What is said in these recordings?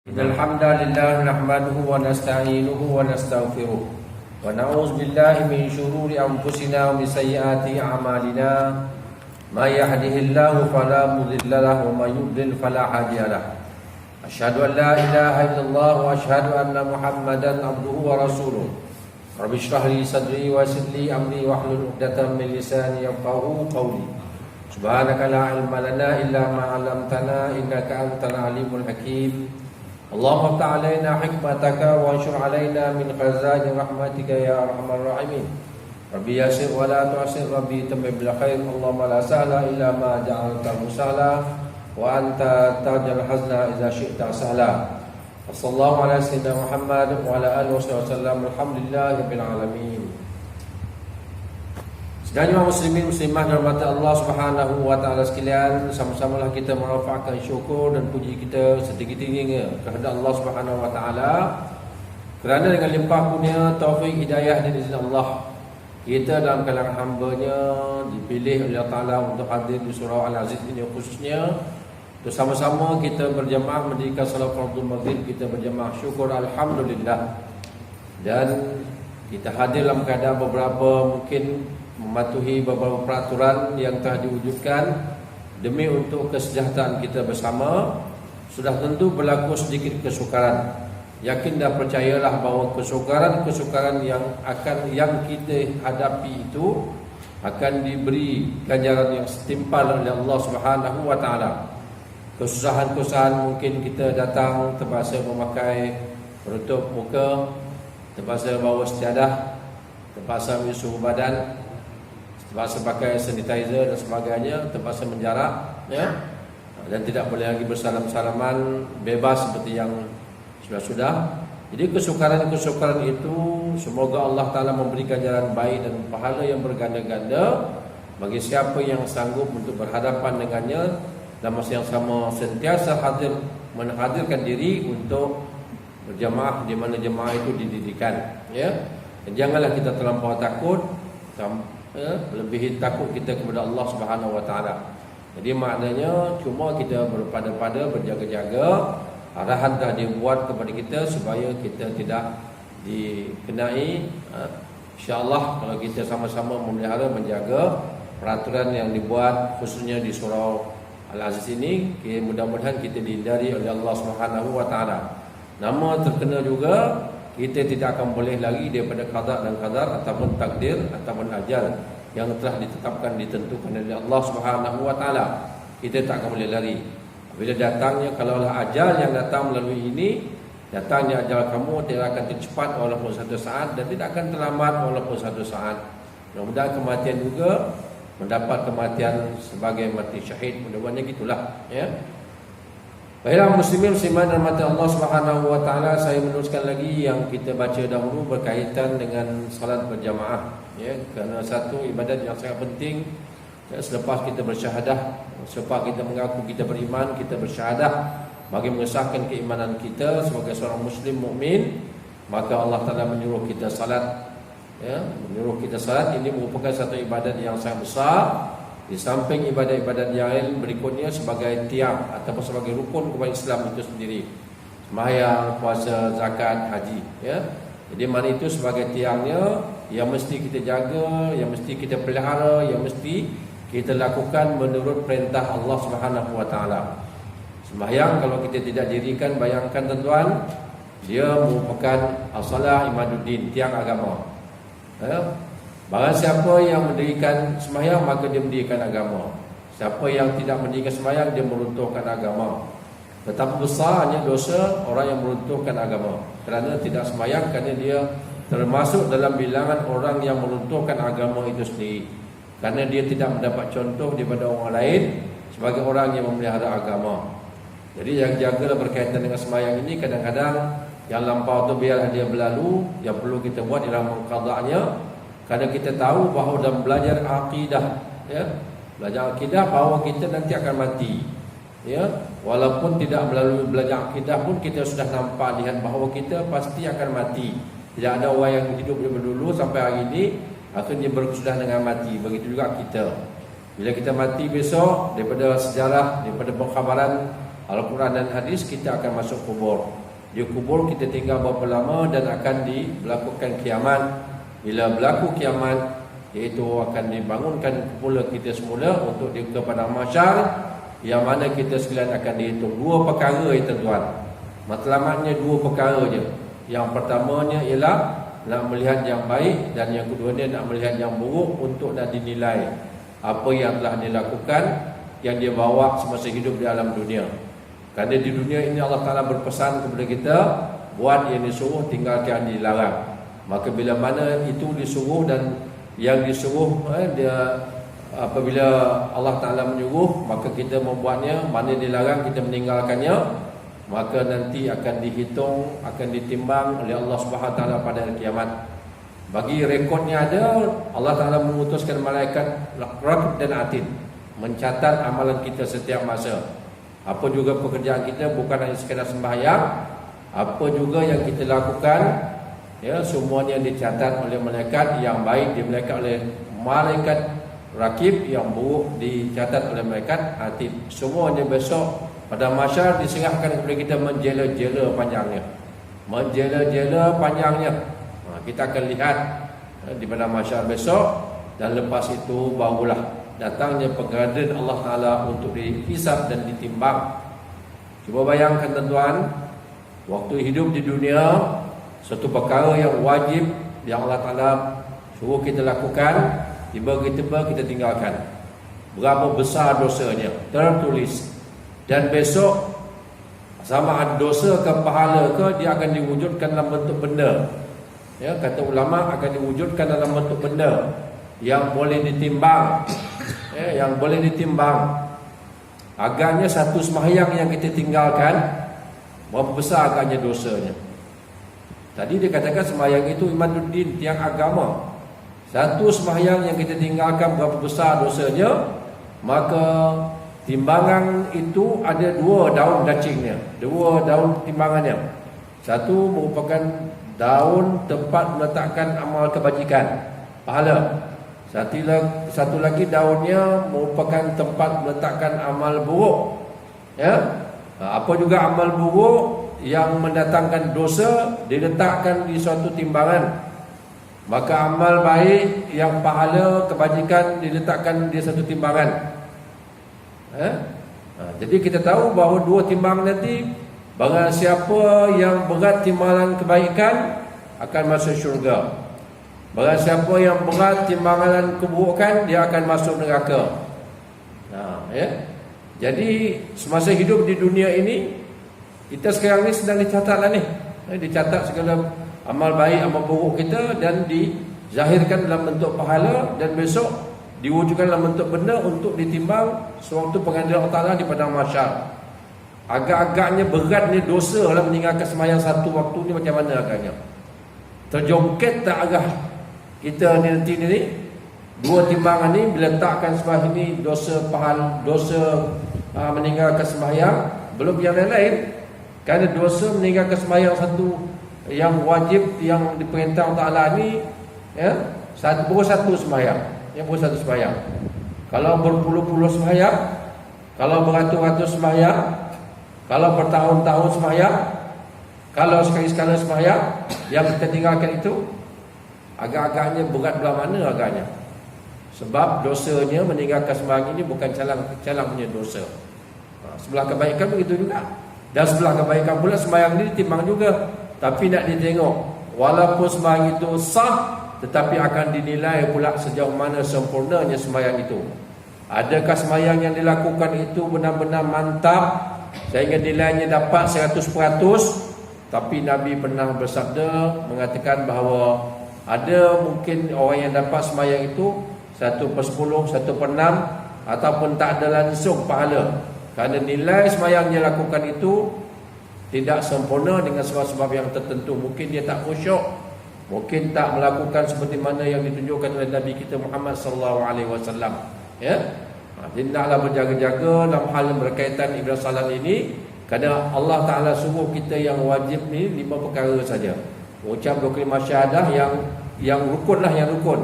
Innal hamdalillah nahmaduhu wa nasta'inuhu wa nastaghfiruh wa na'udzu billahi min shururi anfusina wa min sayyiati a'malina may yahdihillahu fala mudilla lahu wa may yudlil fala hadiya lahu. Asyhadu an la ilaha illallah wa asyhadu anna Muhammadan abduhu wa rasuluh. Rabbi shrah li sadri wa yassir li amri wahlul 'uqdatam min lisani yafqahu qawli. Subhanaka la ilma lana illa ma 'allamtana innaka antal alimul hakim. Allahumma ta'alaina hikmataka wa anshur alaina min khazani rahmatika ya arhamar rahimin. Rabbi yasir wa la tu'asir, Rabbi tamim bil khair. Allahumma la sahla illa ma ja'altahu sahla wa anta taj'al hazna idza syi'ta sahla. Wassallallahu ala sayyidina Muhammad wa ala alihi wasallam. Alhamdulillahi rabbil alamin. Sekalian muslimin muslimah dirahmati Allah Subhanahu wa taala sekalian, sama-samalah kita merafakkan syukur dan puji kita setinggi-tingginya kepada Allah Subhanahu wa taala kerana dengan limpah kurnia, taufik, hidayah dan izin Allah, kita dalam kalangan hamba-Nya dipilih oleh Allah Taala untuk hadir di surau Al-Aziz ini khususnya untuk sama-sama kita berjamaah mendirikan salat fardhu maghrib, kita berjamaah syukur alhamdulillah, dan kita hadir dalam keadaan beberapa mungkin mematuhi beberapa peraturan yang telah diwujudkan demi untuk kesejahteraan kita bersama. Sudah tentu berlaku sedikit kesukaran. Yakin dan percayalah bahawa kesukaran yang kita hadapi itu akan diberi ganjaran yang setimpal oleh Allah Subhanahu wa taala. Kesusahan-kesusahan mungkin kita datang terpaksa memakai penutup muka, terpaksa bawa sejadah, terpaksa suhu badan, terpaksa pakai sanitizer dan sebagainya, terpaksa menjarak, ya, dan tidak boleh lagi bersalam-salaman bebas seperti yang sudah-sudah. Jadi kesukaran-kesukaran itu semoga Allah Ta'ala memberikan jalan baik dan pahala yang berganda-ganda bagi siapa yang sanggup untuk berhadapan dengannya, dan masa yang sama sentiasa menghadirkan diri untuk berjamaah di mana jemaah itu didirikan, ya. Dan janganlah kita terlampau takut, lebih takut kita kepada Allah Subhanahu wa taala. Jadi maknanya cuma kita berpada-pada, berjaga-jaga. Arahan dah dibuat kepada kita supaya kita tidak dikenai. InsyaAllah kalau kita sama-sama memelihara, menjaga peraturan yang dibuat khususnya di surau Al-Aziz ini, mudah-mudahan kita dihindari oleh Allah Subhanahu wa taala. Nama terkena juga, kita tidak akan boleh lari daripada qada dan qadar ataupun takdir ataupun ajal yang telah ditetapkan, ditentukan oleh Allah Subhanahu wa taala. Kita tak akan boleh lari. Bila datangnya, kalaulah ajal yang datang melalui ini, datangnya ajal kamu tidak akan tercepat walaupun satu saat, dan tidak akan terlambat walaupun satu saat. Mudah-mudahan kematian juga mendapat kematian sebagai mati syahid. Mudah-mudahan gitulah, ya. Baiklah muslimin muslimat dan mata Allah Subhanahu wa taala, saya meneruskan lagi yang kita baca dahulu berkaitan dengan salat berjamaah, ya, kerana satu ibadat yang sangat penting. Selepas kita bersyahadah, selepas kita mengaku kita beriman, kita bersyahadah bagi mengesahkan keimanan kita sebagai seorang muslim mukmin, maka Allah Taala menyuruh kita salat, ya, menyuruh kita salat. Ini merupakan satu ibadat yang sangat besar. Di samping ibadat-ibadat yang lain berikutnya sebagai tiang ataupun sebagai rukun kepada Islam itu sendiri, sembahyang, puasa, zakat, haji, ya. Jadi mana itu sebagai tiangnya yang mesti kita jaga, yang mesti kita pelihara, yang mesti kita lakukan menurut perintah Allah Subhanahu wa taala. Sembahyang kalau kita tidak dirikan, bayangkan tuan-tuan, dia merupakan as-salah imaduddin, tiang agama, ya. Barang siapa yang mendirikan sembahyang, maka dia mendirikan agama. Siapa yang tidak mendirikan sembahyang, dia meruntuhkan agama. Betapa besarnya dosa orang yang meruntuhkan agama kerana tidak sembahyang, kerana dia termasuk dalam bilangan orang yang meruntuhkan agama itu sendiri, kerana dia tidak mendapat contoh daripada orang lain sebagai orang yang memelihara agama. Jadi yang jagalah berkaitan dengan sembahyang ini. Kadang-kadang yang lampau tu biarlah dia berlalu. Yang perlu kita buat ialah mengqadanya. Kerana kita tahu bahawa dalam belajar akidah, ya, belajar akidah bahawa kita nanti akan mati, ya. Walaupun tidak melalui belajar akidah pun kita sudah nampak lihat bahawa kita pasti akan mati. Tidak ada orang yang hidup dulu sampai hari ini akhirnya berkesudahan dengan mati. Begitu juga kita. Bila kita mati besok, daripada sejarah, daripada pengkhabaran Al-Quran dan hadis, kita akan masuk kubur. Di kubur kita tinggal berapa lama dan akan dilakukan kiamat. Bila berlaku kiamat, iaitu akan dibangunkan kumpulan kita semula untuk ke padang mahsyar, yang mana kita sekalian akan dihitung. Dua perkara ya tuan-tuan. Matlamatnya dua perkara je. Yang pertamanya ialah nak melihat yang baik, dan yang keduanya nak melihat yang buruk untuk nak dinilai apa yang telah dilakukan, yang dia bawa semasa hidup di alam dunia. Kerana di dunia ini Allah Ta'ala berpesan kepada kita, buat yang disuruh, tinggalkan yang dilarang. Maka bila mana itu disuruh dan yang disuruh apabila Allah Ta'ala menyuruh, maka kita membuatnya. Mana dilarang kita meninggalkannya, maka nanti akan dihitung, akan ditimbang oleh Allah Subhanahu Wa Ta'ala pada hari kiamat. Bagi rekodnya ada, Allah Ta'ala mengutuskan malaikat Raqib dan Atid mencatat amalan kita setiap masa. Apa juga pekerjaan kita, bukan hanya sekadar sembahyang, apa juga yang kita lakukan, ya, semuanya dicatat oleh malaikat. Yang baik dimalaikkan oleh malaikat Raqib, yang buruk dicatat oleh malaikat Atid. Semuanya besok pada mahsyar diserahkan kepada kita, menjela-jela panjangnya. Menjela-jela panjangnya. Kita akan lihat di pada mahsyar besok, dan lepas itu barulah datangnya pengadilan Allah Ta'ala untuk dihisab dan ditimbang. Cuba bayangkan tuan-tuan, waktu hidup di dunia, satu perkara yang wajib yang Allah Ta'ala suruh kita lakukan, tiba-tiba kita tinggalkan. Berapa besar dosanya tertulis. Dan besok sama ada dosa ke pahala ke, dia akan diwujudkan dalam bentuk benda. Ya, kata ulama akan diwujudkan dalam bentuk benda yang boleh ditimbang. Ya, yang boleh ditimbang. Agaknya satu sembahyang yang kita tinggalkan, berapa besar agaknya dosanya. Tadi dia katakan sembahyang itu imaduddin, tiang agama. Satu sembahyang yang kita tinggalkan, berapa besar dosanya. Maka timbangan itu ada dua daun dacingnya, dua daun timbangannya. Satu merupakan daun tempat meletakkan amal kebajikan, pahala. Satu lagi daunnya merupakan tempat meletakkan amal buruk. Ya, apa juga amal buruk yang mendatangkan dosa diletakkan di suatu timbangan. Maka amal baik yang pahala kebajikan diletakkan di satu timbangan. Jadi kita tahu bahawa dua timbang nanti, barang siapa yang berat timbangan kebaikan akan masuk syurga. Barang siapa yang berat timbangan keburukan, dia akan masuk neraka. Jadi semasa hidup di dunia ini, kita sekarang ni sedang dicatatlah ni. Dicatat segala amal baik, amal buruk kita, dan dizahirkan dalam bentuk pahala, dan besok diwujudkan dalam bentuk benda untuk ditimbang sewaktu pengadilan Allah Ta'ala di padang mahsyar. Agak-agaknya berat ni dosa lah meninggalkan sembahyang satu waktu ni, macam mana agaknya? Terjongket tak agak kita ni nanti ni dua timbangan ni bila letakkan sembahyang ni, dosa pahala, dosa meninggalkan sembahyang, belum yang lain-lain. Kerana dosa meninggalkan sembahyang satu yang wajib yang diperintah Allah Ta'ala ni, ya, baru satu sembahyang, yang baru satu sembahyang. Kalau berpuluh-puluh sembahyang, kalau beratus-ratus sembahyang, kalau bertahun-tahun sembahyang, kalau sekali-sekala sembahyang yang kita tinggalkan itu, agak-agaknya berat belah mana agaknya. Sebab dosanya meninggalkan sembahyang ini bukan calang punya dosa. Sebelah kebaikan begitu juga. Dan sebelah kebaikan pula sembahyang ini ditimbang juga. Tapi nak ditengok, walaupun sembahyang itu sah, tetapi akan dinilai pula sejauh mana sempurnanya sembahyang itu. Adakah sembahyang yang dilakukan itu benar-benar mantap sehingga nilainya dapat 100%? Tapi Nabi pernah bersabda, mengatakan bahawa ada mungkin orang yang dapat sembahyang itu 1/10, 1/6, ataupun tak ada langsung pahala. Kerana nilai sembahyang yang lakukan itu tidak sempurna dengan sebab-sebab yang tertentu. Mungkin dia tak khusyuk, mungkin tak melakukan seperti mana yang ditunjukkan oleh Nabi kita Muhammad sallallahu alaihi wasallam. Ya. Jadi naklah berjaga-jaga dalam hal yang berkaitan ibadah salat ini, kerana Allah Taala suruh kita yang wajib ni 5 perkara saja. Ucap 2 kalimah syahadah yang rukunlah, yang rukun.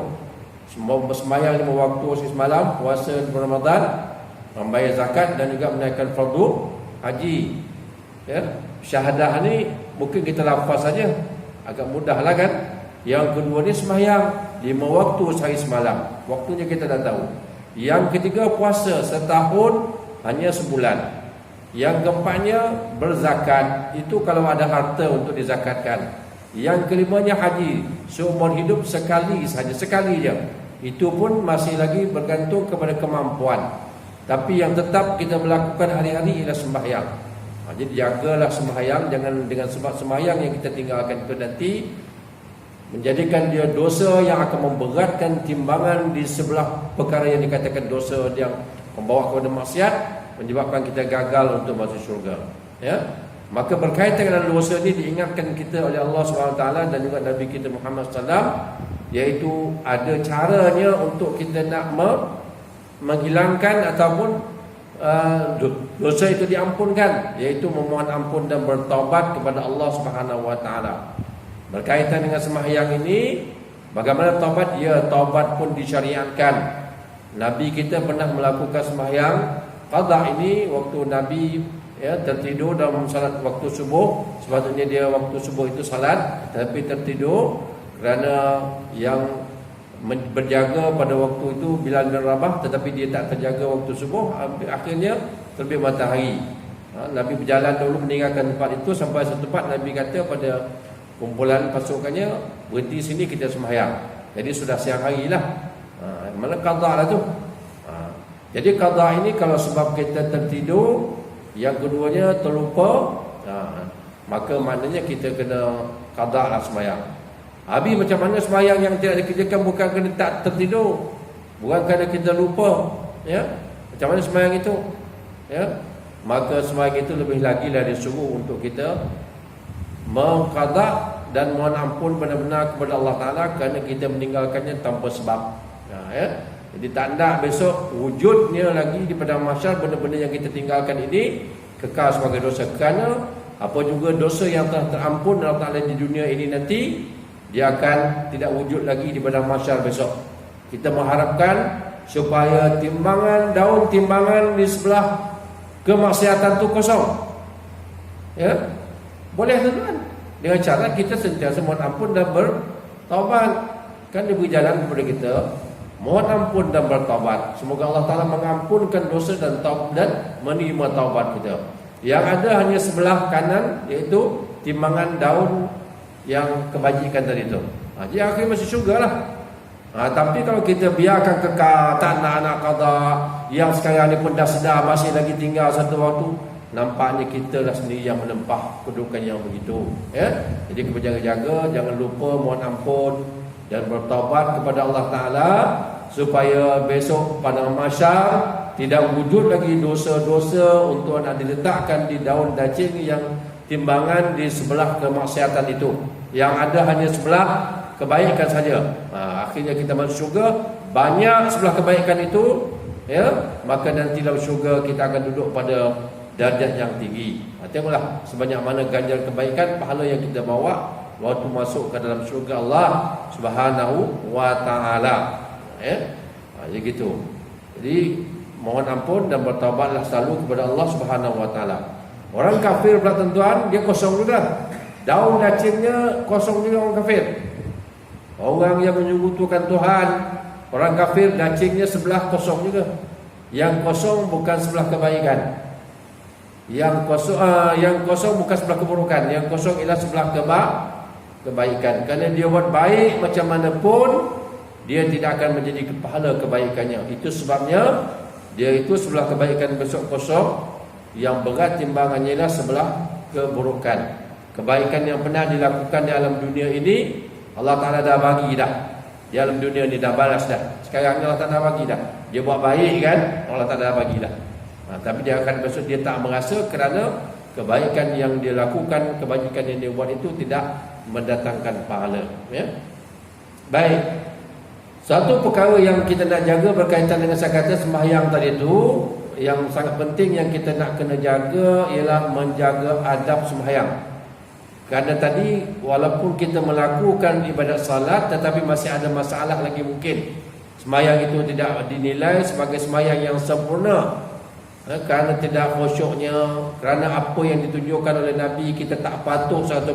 Sembahyang 5 waktu semalam, puasa di Ramadan, membayar zakat dan juga menaikkan fardu haji. Ya, syahadah ni mungkin kita lafaz saja, agak mudahlah kan. Yang kedua ni sembahyang 5 waktu sehari semalam. Waktunya kita dah tahu. Yang ketiga puasa setahun hanya sebulan. Yang keempatnya berzakat. Itu kalau ada harta untuk dizakatkan. Yang kelimanya haji. Seumur hidup sekali saja, sekali je. Itu pun masih lagi bergantung kepada kemampuan. Tapi yang tetap kita melakukan hari-hari ialah sembahyang. Jadi jagalah sembahyang, jangan dengan sebab sembahyang yang kita tinggalkan itu nanti menjadikan dia dosa yang akan memberatkan timbangan di sebelah perkara yang dikatakan dosa yang membawa kepada maksiat, menyebabkan kita gagal untuk masuk syurga. Ya, maka berkaitan dengan dosa ini diingatkan kita oleh Allah SWT dan juga Nabi kita Muhammad SAW, iaitu ada caranya untuk kita nak menghilangkan ataupun dosa itu diampunkan, iaitu memohon ampun dan bertaubat kepada Allah Subhanahu wa taala. Berkaitan dengan sembahyang ini, bagaimana taubat? Ya, taubat pun disyariatkan. Nabi kita pernah melakukan sembahyang qada ini waktu Nabi tertidur dalam salat waktu subuh. Sepatutnya dia waktu subuh itu salat, tapi tertidur kerana yang berjaga pada waktu itu Bilal bin Rabah, tetapi dia tak terjaga waktu subuh. Akhirnya terbit matahari. Nabi berjalan dulu meninggalkan tempat itu sampai satu tempat Nabi kata pada kumpulan pasukannya, berhenti sini kita sembahyang. Jadi sudah siang hari lah. Mana qada lah tu. Jadi qada ini kalau sebab kita tertidur, yang keduanya terlupa, maka maknanya kita kena qada lah sembahyang. Habis macam mana sembahyang yang tidak dikerjakan bukan kerana tak tertidur, bukan kerana kita lupa, ya. Macam mana sembahyang itu? Ya. Maka sembahyang itu lebih lagi lah disuruh untuk kita mengqada dan mohon ampun benar-benar kepada Allah Taala kerana kita meninggalkannya tanpa sebab. Ya. Jadi tak nak besok wujudnya lagi di padang mahsyar benda-benda yang kita tinggalkan ini kekal sebagai dosa. Kerana apa juga dosa yang telah terampun Allah Taala di dunia ini nanti, dia akan tidak wujud lagi di padang mahsyar besok. Kita mengharapkan supaya daun timbangan di sebelah kemaksiatan itu kosong. Ya, boleh tuan, dengan cara kita sentiasa mohon ampun dan bertaubat. Kan dia beri jalan kepada kita, mohon ampun dan bertaubat. Semoga Allah Taala mengampunkan dosa dan menerima taubat kita. Yang ada hanya sebelah kanan, iaitu timbangan daun yang kebajikan tadi tu. Jadi akhirnya masih syurga lah. Tapi kalau kita biarkan kekal, tak nak qada, yang sekarang ni pun dah sedar masih lagi tinggal satu waktu, nampaknya kita lah sendiri yang menempah kedudukan yang begitu. Ya? Jadi kita berjaga-jaga, jangan lupa mohon ampun dan bertaubat kepada Allah Ta'ala, supaya besok pada mahsyar tidak wujud lagi dosa-dosa untuk nak diletakkan di daun dacing yang timbangan di sebelah kemaksiatan itu. Yang ada hanya sebelah kebaikan saja. Akhirnya kita masuk syurga, banyak sebelah kebaikan itu, ya, maka nanti dalam syurga kita akan duduk pada darjat yang tinggi. Tengoklah sebanyak mana ganjaran kebaikan, pahala yang kita bawa waktu masuk ke dalam syurga Allah Subhanahu wa taala. Jadi gitu. Jadi mohon ampun dan bertaubatlah selalu kepada Allah Subhanahu wa taala. Orang kafir pula tuan-tuan, dia kosong juga. Daun dacingnya kosong juga orang kafir. Orang yang menyekutukan Tuhan, orang kafir dacingnya sebelah kosong juga. Yang kosong bukan sebelah kebaikan. Yang kosong bukan sebelah keburukan. Yang kosong ialah sebelah kebaikan. Kerana dia buat baik macam mana pun, dia tidak akan menjadi pahala kebaikannya. Itu sebabnya dia itu sebelah kebaikan besok kosong. Yang berat timbangannya ialah sebelah keburukan. Kebaikan yang pernah dilakukan di alam dunia ini, Allah Ta'ala dah bagi dah. Di alam dunia ni dah balas dah. Sekarang Allah Ta'ala bagi dah. Dia buat baik kan, Allah Ta'ala bagi dah. Tapi dia akan besok dia tak merasa kerana kebaikan yang dia lakukan, kebajikan yang dia buat itu tidak mendatangkan pahala. Ya? Baik. Satu perkara yang kita nak jaga berkaitan dengan saya kata sembahyang tadi itu, yang sangat penting yang kita nak kena jaga ialah menjaga adab sembahyang. Kerana tadi walaupun kita melakukan ibadat salat, tetapi masih ada masalah lagi mungkin. Sembahyang itu tidak dinilai sebagai sembahyang yang sempurna kerana tidak khusyuknya, kerana apa yang ditunjukkan oleh Nabi kita tak patuh 100%,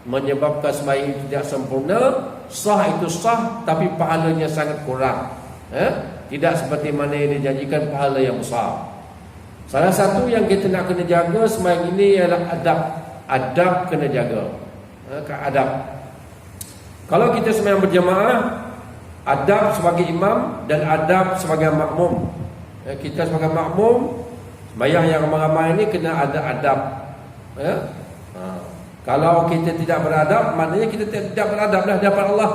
menyebabkan sembahyang tidak sempurna. Sah itu sah, tapi pahalanya sangat kurang. Tidak seperti mana yang dijanjikan pahala yang besar. Salah satu yang kita nak kena jaga sembahyang ini ialah adab. Adab kena jaga. Adab. Kalau kita sembahyang berjamaah, adab sebagai imam dan adab sebagai makmum. Kita sebagai makmum sembahyang yang ramai-ramai ini kena ada adab. Kalau kita tidak beradab, maknanya kita tidak beradab dah di hadapan Allah.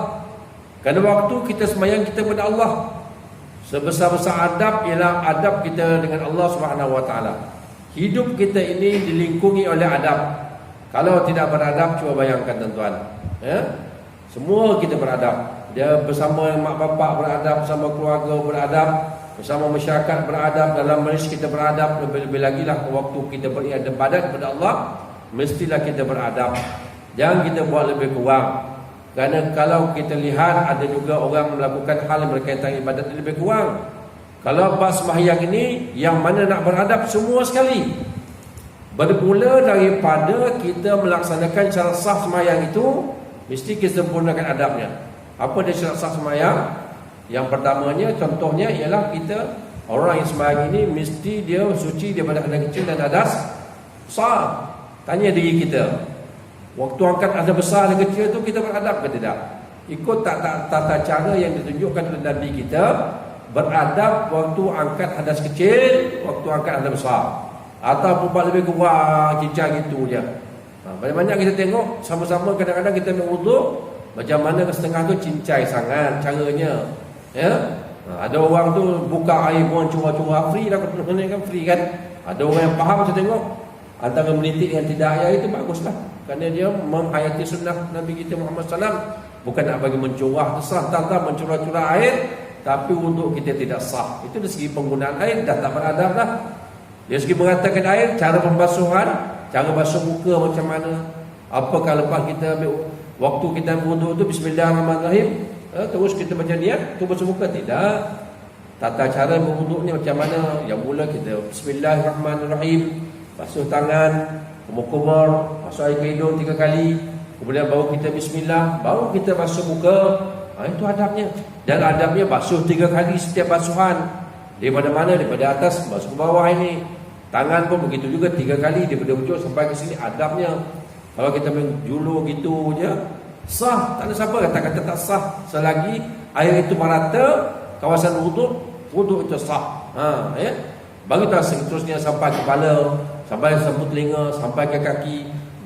Kerana waktu kita sembahyang kita kepada Allah, sebesar-besar adab ialah adab kita dengan Allah Subhanahu Wa Taala. Hidup kita ini dilingkungi oleh adab. Kalau tidak beradab, cuba bayangkan tuan-tuan. Semua kita beradab. Dia bersama mak bapak beradab, bersama keluarga beradab, bersama masyarakat beradab, dalam majlis kita beradab. Lebih-lebih lagi lah waktu kita beribadat kepada Allah, mestilah kita beradab. Jangan kita buat lebih kurang. Kerana kalau kita lihat ada juga orang melakukan hal yang berkaitan ibadat lebih kurang. Kalau bab sembahyang ini, yang mana nak beradab semua sekali. Bermula daripada kita melaksanakan syarat sah sembahyang itu, mesti kita sempurnakan adabnya. Apa dia syarat sah sembahyang? Yang pertamanya, contohnya ialah kita, orang yang sembahyang ini mesti dia suci daripada hadas kecil dan hadas besar. Tanya diri kita, waktu angkat hadas besar dan kecil itu kita beradab ke tidak? Ikut tata cara yang ditunjukkan oleh Nabi kita, beradab waktu angkat hadas kecil, waktu angkat hadas besar. Atau buat lebih kurang cincang gitu je. Banyak-banyak kita tengok sama-sama, kadang-kadang kita ambil wuduk, macam mana ke setengah tu cincai sangat caranya. Ada orang tu buka air pun curah-curah, free lah, kan free kan. Ada orang yang faham, saya tengok antara menitik dengan tidak ayat itu baguslah, kerana dia menghayati sunnah Nabi kita Muhammad SAW. Bukan nak bagi mencurah sah, tak mencurah-curah air, tapi wuduk kita tidak sah. Itu dari segi penggunaan air dah tak beradab lah. Dari segi mengatakan air, cara pembasuhan, cara basuh muka macam mana. Apakah lepas kita ambil waktu kita wuduk tu bismillahirrahmanirrahim, terus kita baca niat tu basuh muka? Tidak. Tata cara berwuduknya macam mana? Yang mula kita bismillahirrahmanirrahim, basuh tangan, kumur-kumur, basuh air ke hidung 3 kali, kemudian baru kita bismillah, baru kita basuh muka. Itu adabnya. Dan adabnya basuh 3 kali setiap basuhan. Daripada mana? Daripada atas basuh ke bawah ini. Tangan pun begitu juga 3 kali daripada ujung sampai ke sini. Adabnya. Kalau kita menjulur gitu je, sah. Tak ada siapa kata-kata tak sah, selagi air itu merata kawasan wuduk itu sah. Baru seterusnya sampai kepala, sampai sembut telinga, sampai ke kaki,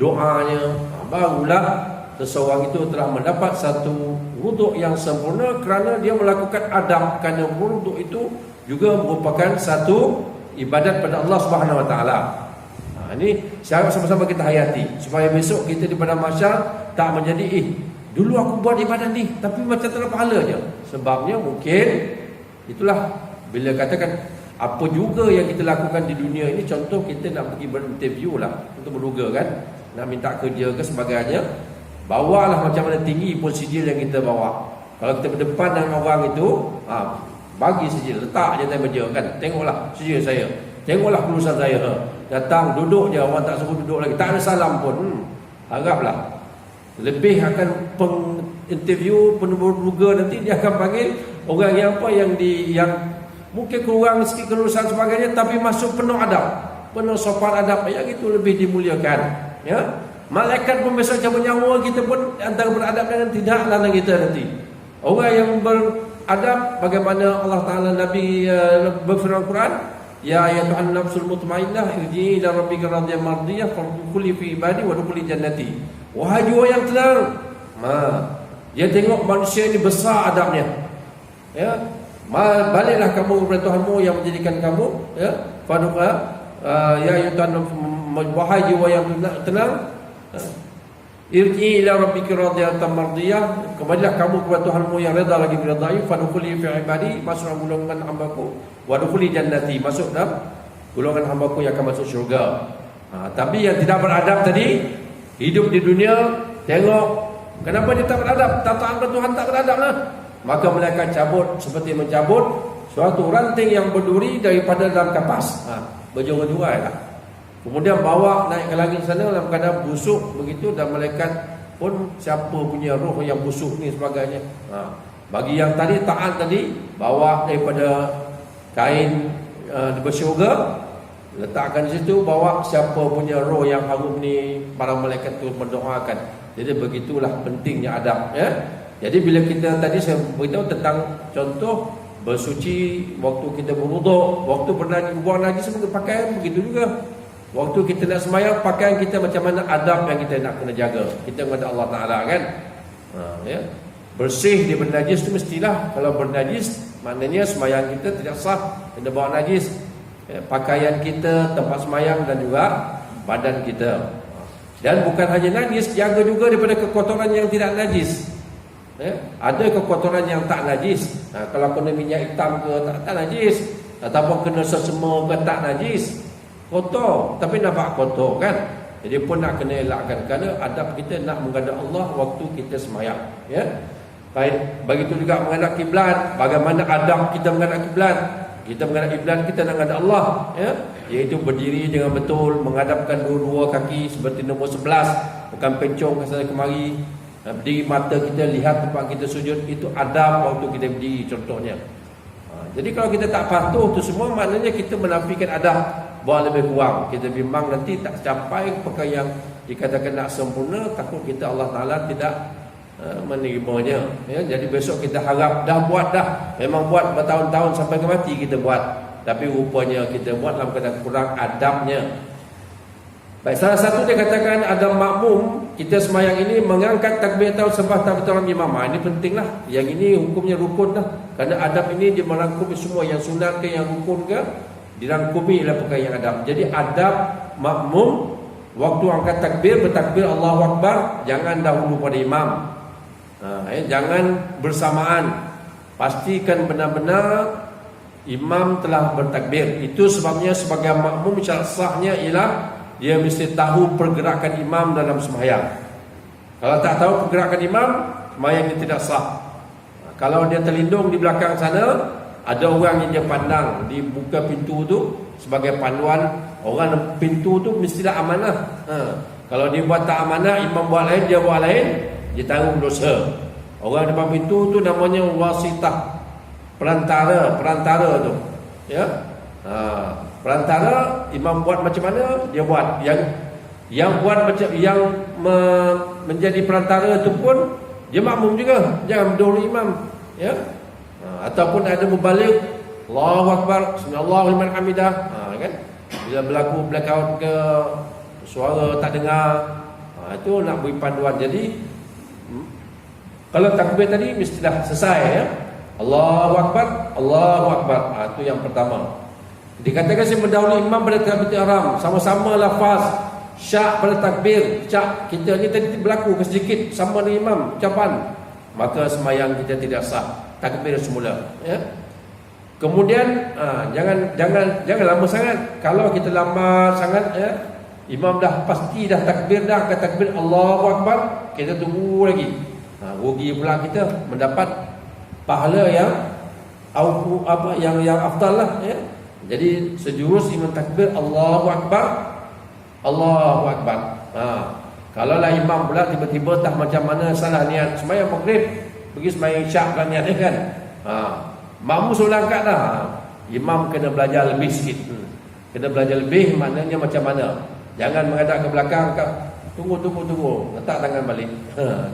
doanya, barulah seseorang itu telah mendapat satu wuduk yang sempurna, kerana dia melakukan adab. Kerana wuduk itu juga merupakan satu ibadat pada Allah Subhanahu Wa Taala. Ini saya harap sama-sama kita hayati, supaya besok kita di padang mahsyar tak menjadi dulu aku buat ibadat ni tapi macam tak ada pahala je. Sebabnya mungkin itulah bila katakan apa juga yang kita lakukan di dunia ini. Contoh kita nak pergi berinterview lah, untuk berduga kan, nak minta kerja ke sebagainya, bawalah macam mana tinggi pun sijil yang kita bawa. Kalau kita berdepan dengan orang itu, bagi sijil, letak je atas meja kan, tengoklah sijil saya, tengoklah kelulusan saya. Datang duduk je, orang tak suruh duduk lagi, tak ada salam pun. Haraplah lebih akan interview penduga nanti dia akan panggil orang yang apa, yang mungkin kurang sikit kelulusan sebagainya, tapi masuk penuh adab, penuh sopan adab, yang itu lebih dimuliakan. Ya, malaikat pun besok cabut nyawa kita pun antara beradab dengan tidak larang kita nanti. Orang yang beradab, bagaimana Allah Ta'ala Nabi berfirman Quran, ya ayatuhan nafsul mutmainnah irji'i ila rabbika radiyatan mardiyah fadkhuli fi ibadi wa dkhuli jannati. Wahai jiwa yang tenang, dia tengok manusia ini besar adabnya. Ya, baliklah kamu kepada Tuhanmu yang menjadikan kamu, ya, ya ayatuhan, wahai jiwa yang tenang, irji'i ila rabbika radiyatan mardiyah, kembalilah kamu kepada Tuhanmu yang redha lagi meridai, fadkhuli fi ibadi, masuklah golongan hamba-Ku, wa dkhuli jannati, masuk dalam golongan hamba-Ku yang akan masuk syurga. Tapi yang tidak beradab tadi, hidup di dunia, tengok kenapa dia tak beradab, tataan Tuhan tak beradab lah. Maka malaikat cabut seperti mencabut suatu ranting yang berduri daripada dalam kapas. Berjurai-jurai lah. Kemudian bawa naik ke langit sana dalam keadaan busuk begitu, dan malaikat pun siapa punya roh yang busuk ni sebagainya. Bagi yang tadi taat tadi, bawa daripada kain bersyurga, letakkan di situ, bawa siapa punya roh yang harum ni, para malaikat tu mendoakan. Jadi begitulah pentingnya adab, ya. Jadi bila kita tadi saya beritahu tentang contoh bersuci waktu kita berwuduk, waktu buang najis pakaian begitu juga. Waktu kita nak sembahyang, pakaian kita macam mana, adab yang kita nak kena jaga. Kita kepada Allah Taala kan. Ya. Bersih dia bernajis tu mestilah. Kalau bernajis maknanya sembahyang kita tidak sah, kena bawa najis. Ya, pakaian kita, tempat sembahyang dan juga badan kita. Dan bukan hanya najis, jaga juga daripada kekotoran yang tidak najis. Ya, ada kekotoran yang tak najis. Kalau kena minyak hitam ke tak najis, ataupun kena sesama ke tak najis, kotor, tapi nampak kotor kan. Jadi pun nak kena elakkan, kerana adab kita nak menghadap Allah waktu kita sembahyang, ya. Baik, begitu juga menghadap kiblat. Bagaimana adab kita menghadap kiblat? Kita menghadap kiblat, kita nak menghadap Allah, ya, iaitu berdiri dengan betul, menghadapkan dua-dua kaki seperti nombor 11, bukan pencong ke sana kemari. Berdiri, mata kita lihat tempat kita sujud. Itu adab waktu kita berdiri contohnya. Jadi kalau kita tak patuh tu semua, maknanya kita menafikan adab, buat lebih kurang. Kita bimbang nanti tak capai perkara yang dikatakan nak sempurna, takut kita Allah Ta'ala tidak menerimanya, ya. Jadi besok kita harap dah buat dah, memang buat bertahun-tahun sampai ke mati kita buat, tapi rupanya kita buat dalam keadaan kurang adabnya. Baik, salah satu dia katakan adab makmum kita sembahyang ini mengangkat takbiratul sembah takbiratul imam. Ini pentinglah. Yang ini hukumnya rukun dah. Kerana adab ini dia merangkumi semua, yang sunat ke yang rukun ke, dirangkumi oleh perkara yang adab. Jadi adab makmum waktu angkat takbir, bertakbir Allahu Akbar, jangan dahulu pada imam. Jangan bersamaan. Pastikan benar-benar imam telah bertakbir. Itu sebabnya sebagai makmum syarat sahnya ialah dia mesti tahu pergerakan imam dalam sembahyang. Kalau tak tahu pergerakan imam, sembahyang dia tidak sah. Kalau dia terlindung di belakang sana, ada orang yang dia pandang, dibuka pintu tu sebagai panduan, orang pintu tu mestilah amanah. Kalau dia buat tak amanah, imam buat lain, dia buat lain, dia tanggung dosa. Orang depan pintu tu namanya wasitah, perantara tu, ya. Perantara, imam buat macam mana dia buat. Yang buat macam yang menjadi perantara itu pun dia makmum juga, jangan mendahului imam, ya. Ataupun ada berbalik, Allahu Akbar, Bismillah liman hamidah, kan. Bila berlaku blackout ke, suara tak dengar, itu nak beri panduan. Jadi kalau takbir tadi mestilah selesai, ya. Allahu Akbar, Allahu Akbar, itu yang pertama. Dikatakan saya mendahului imam pada takbiratul ihram, sama-sama lafaz syak pada takbir. Syak kita ni tadi berlaku ke sedikit sama dengan imam ucapan, maka sembahyang kita tidak sah, takbir semula, ya. Kemudian jangan lama sangat. Kalau kita lama sangat, ya, imam dah pasti dah takbir, dah ke takbir Allahu Akbar, kita tunggu lagi. Rugi pula kita mendapat pahala yang afdal lah, ya. Jadi sejurus imam takbir Allahu Akbar, Allahu Akbar. Kalaulah imam pula tiba-tiba tak macam mana, salah niat sembahyang maghrib, pergi sembahyang isyak kan niat dia kan. Makmum sudah angkat dah. Imam kena belajar lebih sikit. Kena belajar lebih maknanya macam mana. Jangan menghadap ke belakang, tunggu, letak tangan balik.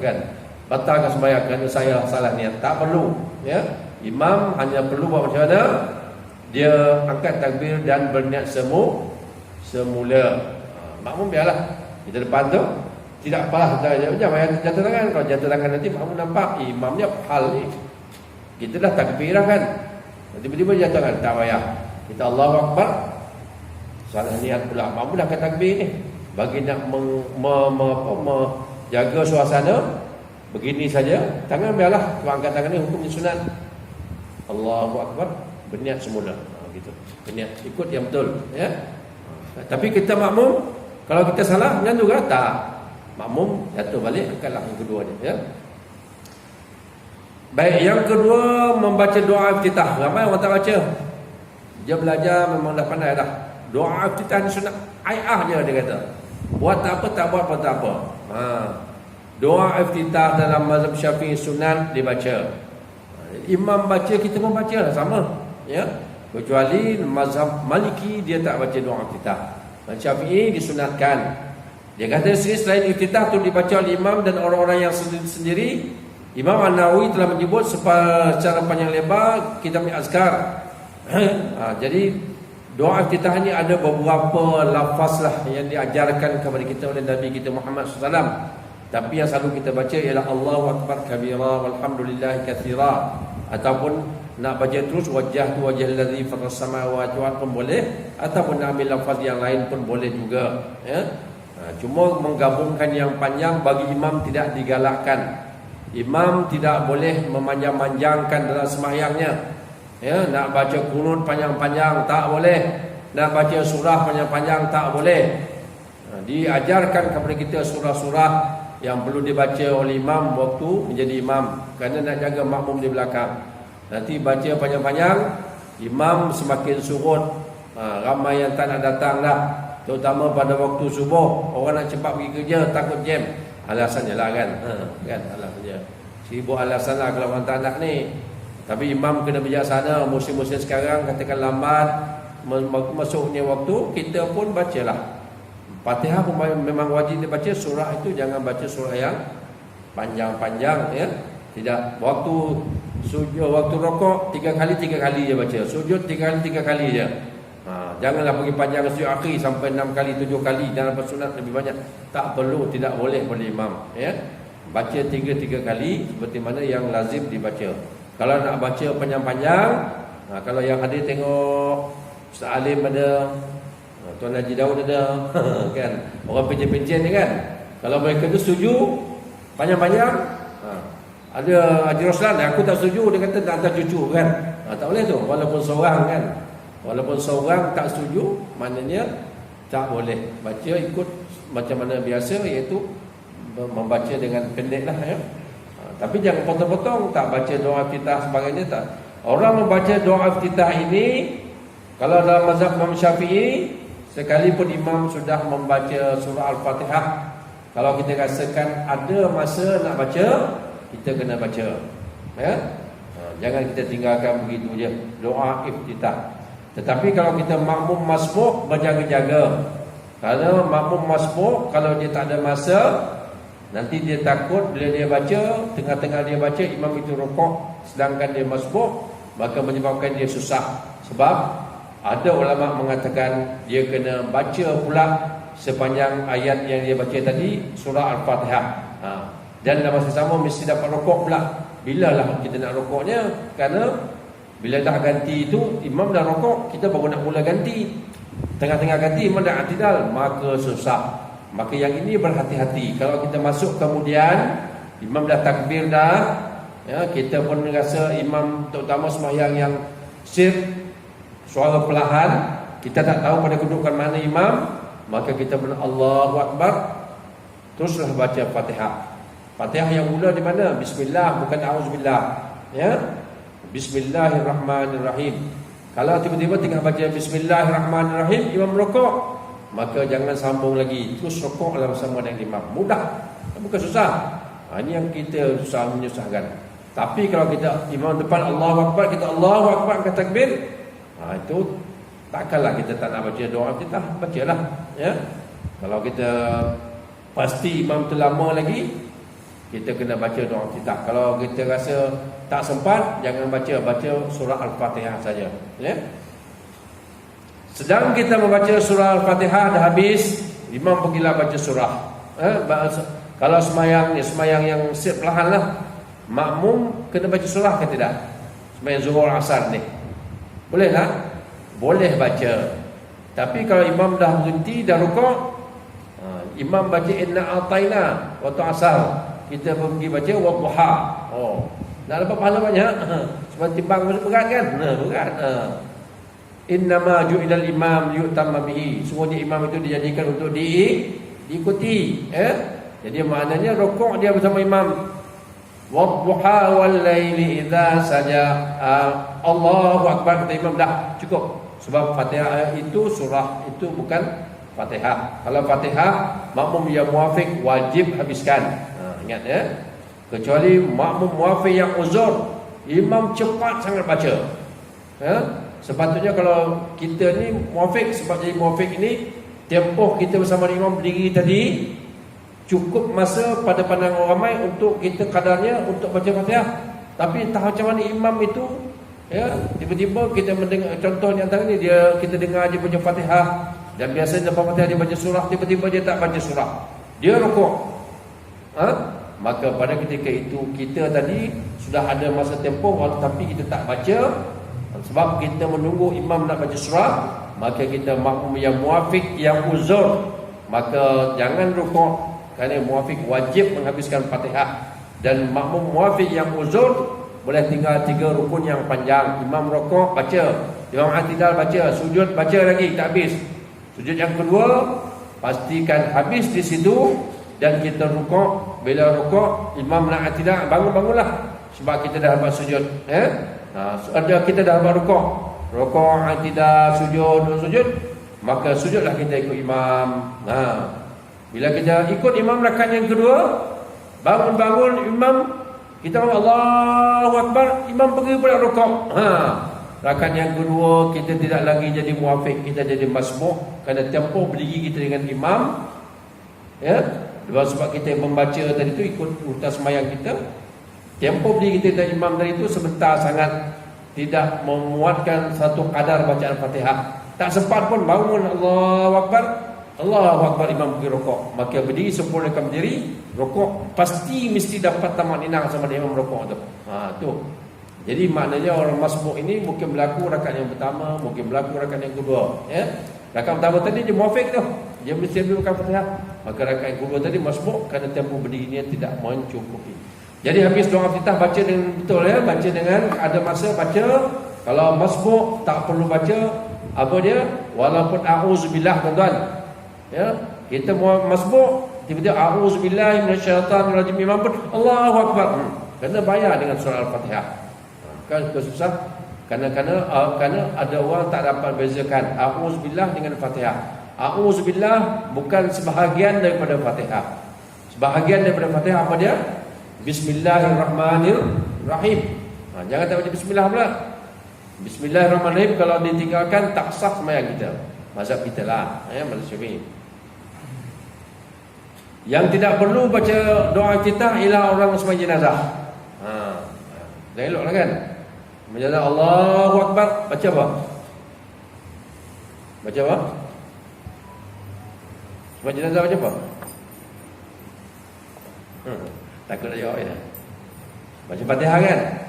Kan? Batalkan sembahyang kerana saya salah niat. Tak perlu, ya. Imam hanya perlu buat macam mana? Dia angkat takbir dan berniat semula. Makmum biarlah kita depan tu, tidak apalah, jangan jatuh tangan. Kalau jatuh tangan nanti makmum nampak imamnya hal ni, kita dah takbir kan, tiba-tiba jatuh tangan, tak payah. Kita Allahu Akbar, salah niat pula, makmum dah angkat takbir ni. Bagi nak jaga suasana, begini saja, tangan biarlah, kalau angkat tangan ni hukumnya sunat. Allahu Akbar, berniat semula, gitu. Berniat ikut yang betul, ya. Tapi kita makmum, kalau kita salah jangan juga tak. Makmum jatuh balik, angkatlah yang keduanya, ya. Baik, yang kedua membaca doa iftitah. Ramai orang tak baca. Dia belajar memang dah pandai dah. Doa iftitah ni sunat ayah je dia kata. Buat tak apa, tak buat pun tak apa. Doa iftitah dalam mazhab Syafi'i sunat dibaca. Imam baca, kita pun baca lah sama. Ya. Kecuali mazhab Maliki dia tak baca doa iftitah. Syafi'i disunatkan. Dia kata selain iftitah tu dibaca oleh imam dan orang-orang yang sendiri. Imam An-Nawawi telah menyebut secara panjang lebar kitab Azkar. Jadi doa iftitah ni ada beberapa lafaz lah yang diajarkan kepada kita oleh Nabi kita Muhammad SAW. Tapi yang selalu kita baca ialah Allahu Akbar kabira walhamdulillah katsira, ataupun nak baca terus wajjahtu wajhal ladzi fatas samawati wal ardi pun boleh, ataupun nak ambil lafaz yang lain pun boleh juga, ya. Cuma menggabungkan yang panjang bagi imam tidak digalakkan. Imam tidak boleh memanjang-manjangkan dalam sembahyangnya. Ya, nak baca kunut panjang-panjang tak boleh. Nak baca surah panjang-panjang tak boleh. Diajarkan kepada kita surah-surah yang perlu dibaca oleh imam waktu menjadi imam, kerana nak jaga makmum di belakang. Nanti baca panjang-panjang, imam semakin surut, ramai yang tak nak datang dah. Terutama pada waktu subuh, orang nak cepat pergi kerja, takut jam. Alasannya lah kan, kan alasannya. Sibuk alasan lah kalau orang tak nak ni. Tapi imam kena bijaksana. Musim-musim sekarang katakan lambat masuknya waktu, kita pun bacalah. Fatihah pun memang wajib dibaca. Surah itu jangan baca surah yang panjang-panjang, ya. Tidak. Waktu sujud, waktu rokok 3 kali je baca. Sujud 3 kali je. Janganlah pergi panjang sujud akhir sampai 6 kali 7 kali. Jangan lepas sunat lebih banyak. Tak perlu, tidak boleh oleh imam, ya. Baca 3 kali seperti mana yang lazim dibaca. Kalau nak baca panjang-panjang, kalau yang hadir tengok Ustaz Alim ada, Tuan Haji Daud ada, kan, orang pencen-pencen ni kan, kalau mereka tu setuju panjang-panjang, ada Haji Roslan, aku tak setuju, dia kata nak hantar cucu kan, tak boleh tu, walaupun seorang kan. Walaupun seorang tak setuju, maknanya tak boleh baca ikut macam mana biasa, iaitu membaca dengan pendek lah, ya. Tapi jangan potong-potong, tak baca doa iftitah sebagainya, tak. Orang membaca doa iftitah ini, kalau dalam mazhab Imam Syafi'i, sekalipun imam sudah membaca surah Al-Fatihah, kalau kita rasakan ada masa nak baca, kita kena baca, ya. Jangan kita tinggalkan begitu je doa iftitah. Tetapi kalau kita makmum masbuk, berjaga-jaga. Kalau makmum masbuk, kalau dia tak ada masa, nanti dia takut bila dia baca, tengah-tengah dia baca, imam itu rukuk sedangkan dia masbuk, maka menyebabkan dia susah. Sebab ada ulama mengatakan dia kena baca pula sepanjang ayat yang dia baca tadi, surah Al-Fatihah. Dan dalam masa sama mesti dapat rukuk pula. Bilalah kita nak rukuknya, kerana bila dah ganti itu, imam dah rokok, kita baru nak mula ganti. Tengah-tengah ganti, imam dah i'tidal, maka susah. Maka yang ini berhati-hati. Kalau kita masuk kemudian, imam dah takbir dah, ya, kita pun rasa imam, terutama sembahyang yang sir, suara perlahan, kita tak tahu pada kedudukan mana imam, maka kita pun Allahu Akbar, teruslah baca Fatihah. Fatihah yang mula di mana? Bismillah, bukan A'udzubillah, ya. Bismillahirrahmanirrahim. Kalau tiba-tiba tengah baca Bismillahirrahmanirrahim, imam rokok, maka jangan sambung lagi, terus rokok dalam sama dengan imam. Mudah, bukan susah. Ini yang kita susah menyusahkan. Tapi kalau kita imam depan Allahu Akbar, kita Allahu Akbar ke takbir, itu takkanlah kita tak nak baca doa kita, bacalah, ya. Kalau kita pasti imam tu lama lagi, kita kena baca doa kita. Kalau kita rasa tak sempat, jangan baca surah Al-Fatihah saja, ya. Sedang kita membaca surah Al-Fatihah dah habis, imam pergilah baca surah. Kalau semayang yang siap perlahan lah, makmum kena baca surah ke tidak? Semayang Zuhur Asar ni, boleh tak? Boleh baca. Tapi kalau imam dah berhenti, dah rukuk, imam baca inna a'tayna waktu asar, kita pergi baca wadduha. Nak dapat pahala banyak. Sebab timbang berat kan? Berat. Innama ju'ilal imam yu'tamma bihi. Semuanya imam itu dijadikan untuk diikuti, ya. Jadi maknanya rukuk dia bersama imam, wadduha wal laili idza saja. Allahu akbar, kata imam, dah cukup. Sebab Fatihah itu surah itu bukan Fatihah. Kalau Fatihah makmum yang muafiq wajib habiskan. Ingat ya. Kecuali makmum muafiq yang uzur, imam cepat sangat baca. Ya. Sepatutnya kalau kita ni muafiq, sebab jadi muafiq ini tempoh kita bersama imam berdiri tadi cukup masa pada pandangan orang ramai untuk kita kadarnya untuk baca Fatihah. Tapi entah macam mana imam itu, ya, tiba-tiba kita mendengar, contoh di antara ni kita dengar dia baca Fatihah, dan biasanya lepas Fatihah dia baca surah, tiba-tiba dia tak baca surah, dia rukuk. Maka pada ketika itu kita tadi sudah ada masa tempoh tapi kita tak baca, sebab kita menunggu imam nak baca surah. Maka kita makmum yang muafiq yang uzur, maka jangan rukuk, kerana muafiq wajib menghabiskan Fatihah. Dan makmum muafiq yang uzur boleh tinggal 3 rukun yang panjang. Imam rukuk baca, imam i'tidal baca, sujud baca lagi tak habis. Sujud yang kedua pastikan habis di situ, dan kita rukuk. Bila rukuk imam nak i'tidal, bangunlah, sebab kita dah buat sujud. Kita dah buat rukuk, i'tidal, sujud, maka sujudlah kita ikut imam. Bila kita ikut imam rakaat yang kedua, bangun imam, kita Allahu akbar, imam pergi pula rukuk. Rakaat yang kedua kita tidak lagi jadi muafiq, kita jadi masbuk, kerana tempoh berdiri kita dengan imam. Ya, sebab kita membaca tadi itu ikut urutan sembahyang kita. Tempoh berdiri kita dan imam tadi itu sebentar sangat, tidak memuatkan satu kadar bacaan Fatihah. Tak sempat pun bangun Allahu akbar, Allahu akbar, imam pergi rukuk. Maka berdiri, sempurnakan berdiri, rukuk, pasti mesti dapat tamakninah sama dengan imam rukuk tu. Tu. Jadi maknanya orang masbuk ini mungkin berlaku rakaat yang pertama, mungkin berlaku rakaat yang kedua, ya. Rakaat pertama tadi dia muafiq tu, dia mesti ambil Fatihah. Maka rakaat yang kedua tadi masbuk kerana tempoh berdirinya tidak mencukupi. Jadi habis doa iftitah baca dengan betul, ya, baca dengan ada masa baca. Kalau masbuk tak perlu baca apa dia, walaupun a'udzubillah, tuan-tuan. Ya, kita masbuk tiba-tiba a'udzubillahi minasyaitanirrajim, imam pun Allahu akbar. Kena bayar dengan surah Al-Fatihah. Kan susah, kerana ada orang tak dapat bezakan a'udzubillah dengan Fatihah. A'udzubillah bukan sebahagian daripada Fatihah. Sebahagian daripada Fatihah apa dia? Bismillahirrahmanirrahim. Jangan tak baca bismillah pula. Bismillahirrahmanirrahim kalau ditinggalkan tak sah sembahyang kita. Mazhab kita lah, ya, mazhab Syafi'i. Yang tidak perlu baca doa kita ialah orang sembahyang jenazah. Dah eloklah kan? Menjaza Allahu akbar, baca apa? Baca apa? Sembahyang jenazah baca apa? Takut nak jawab ya. Baca Fatihah kan?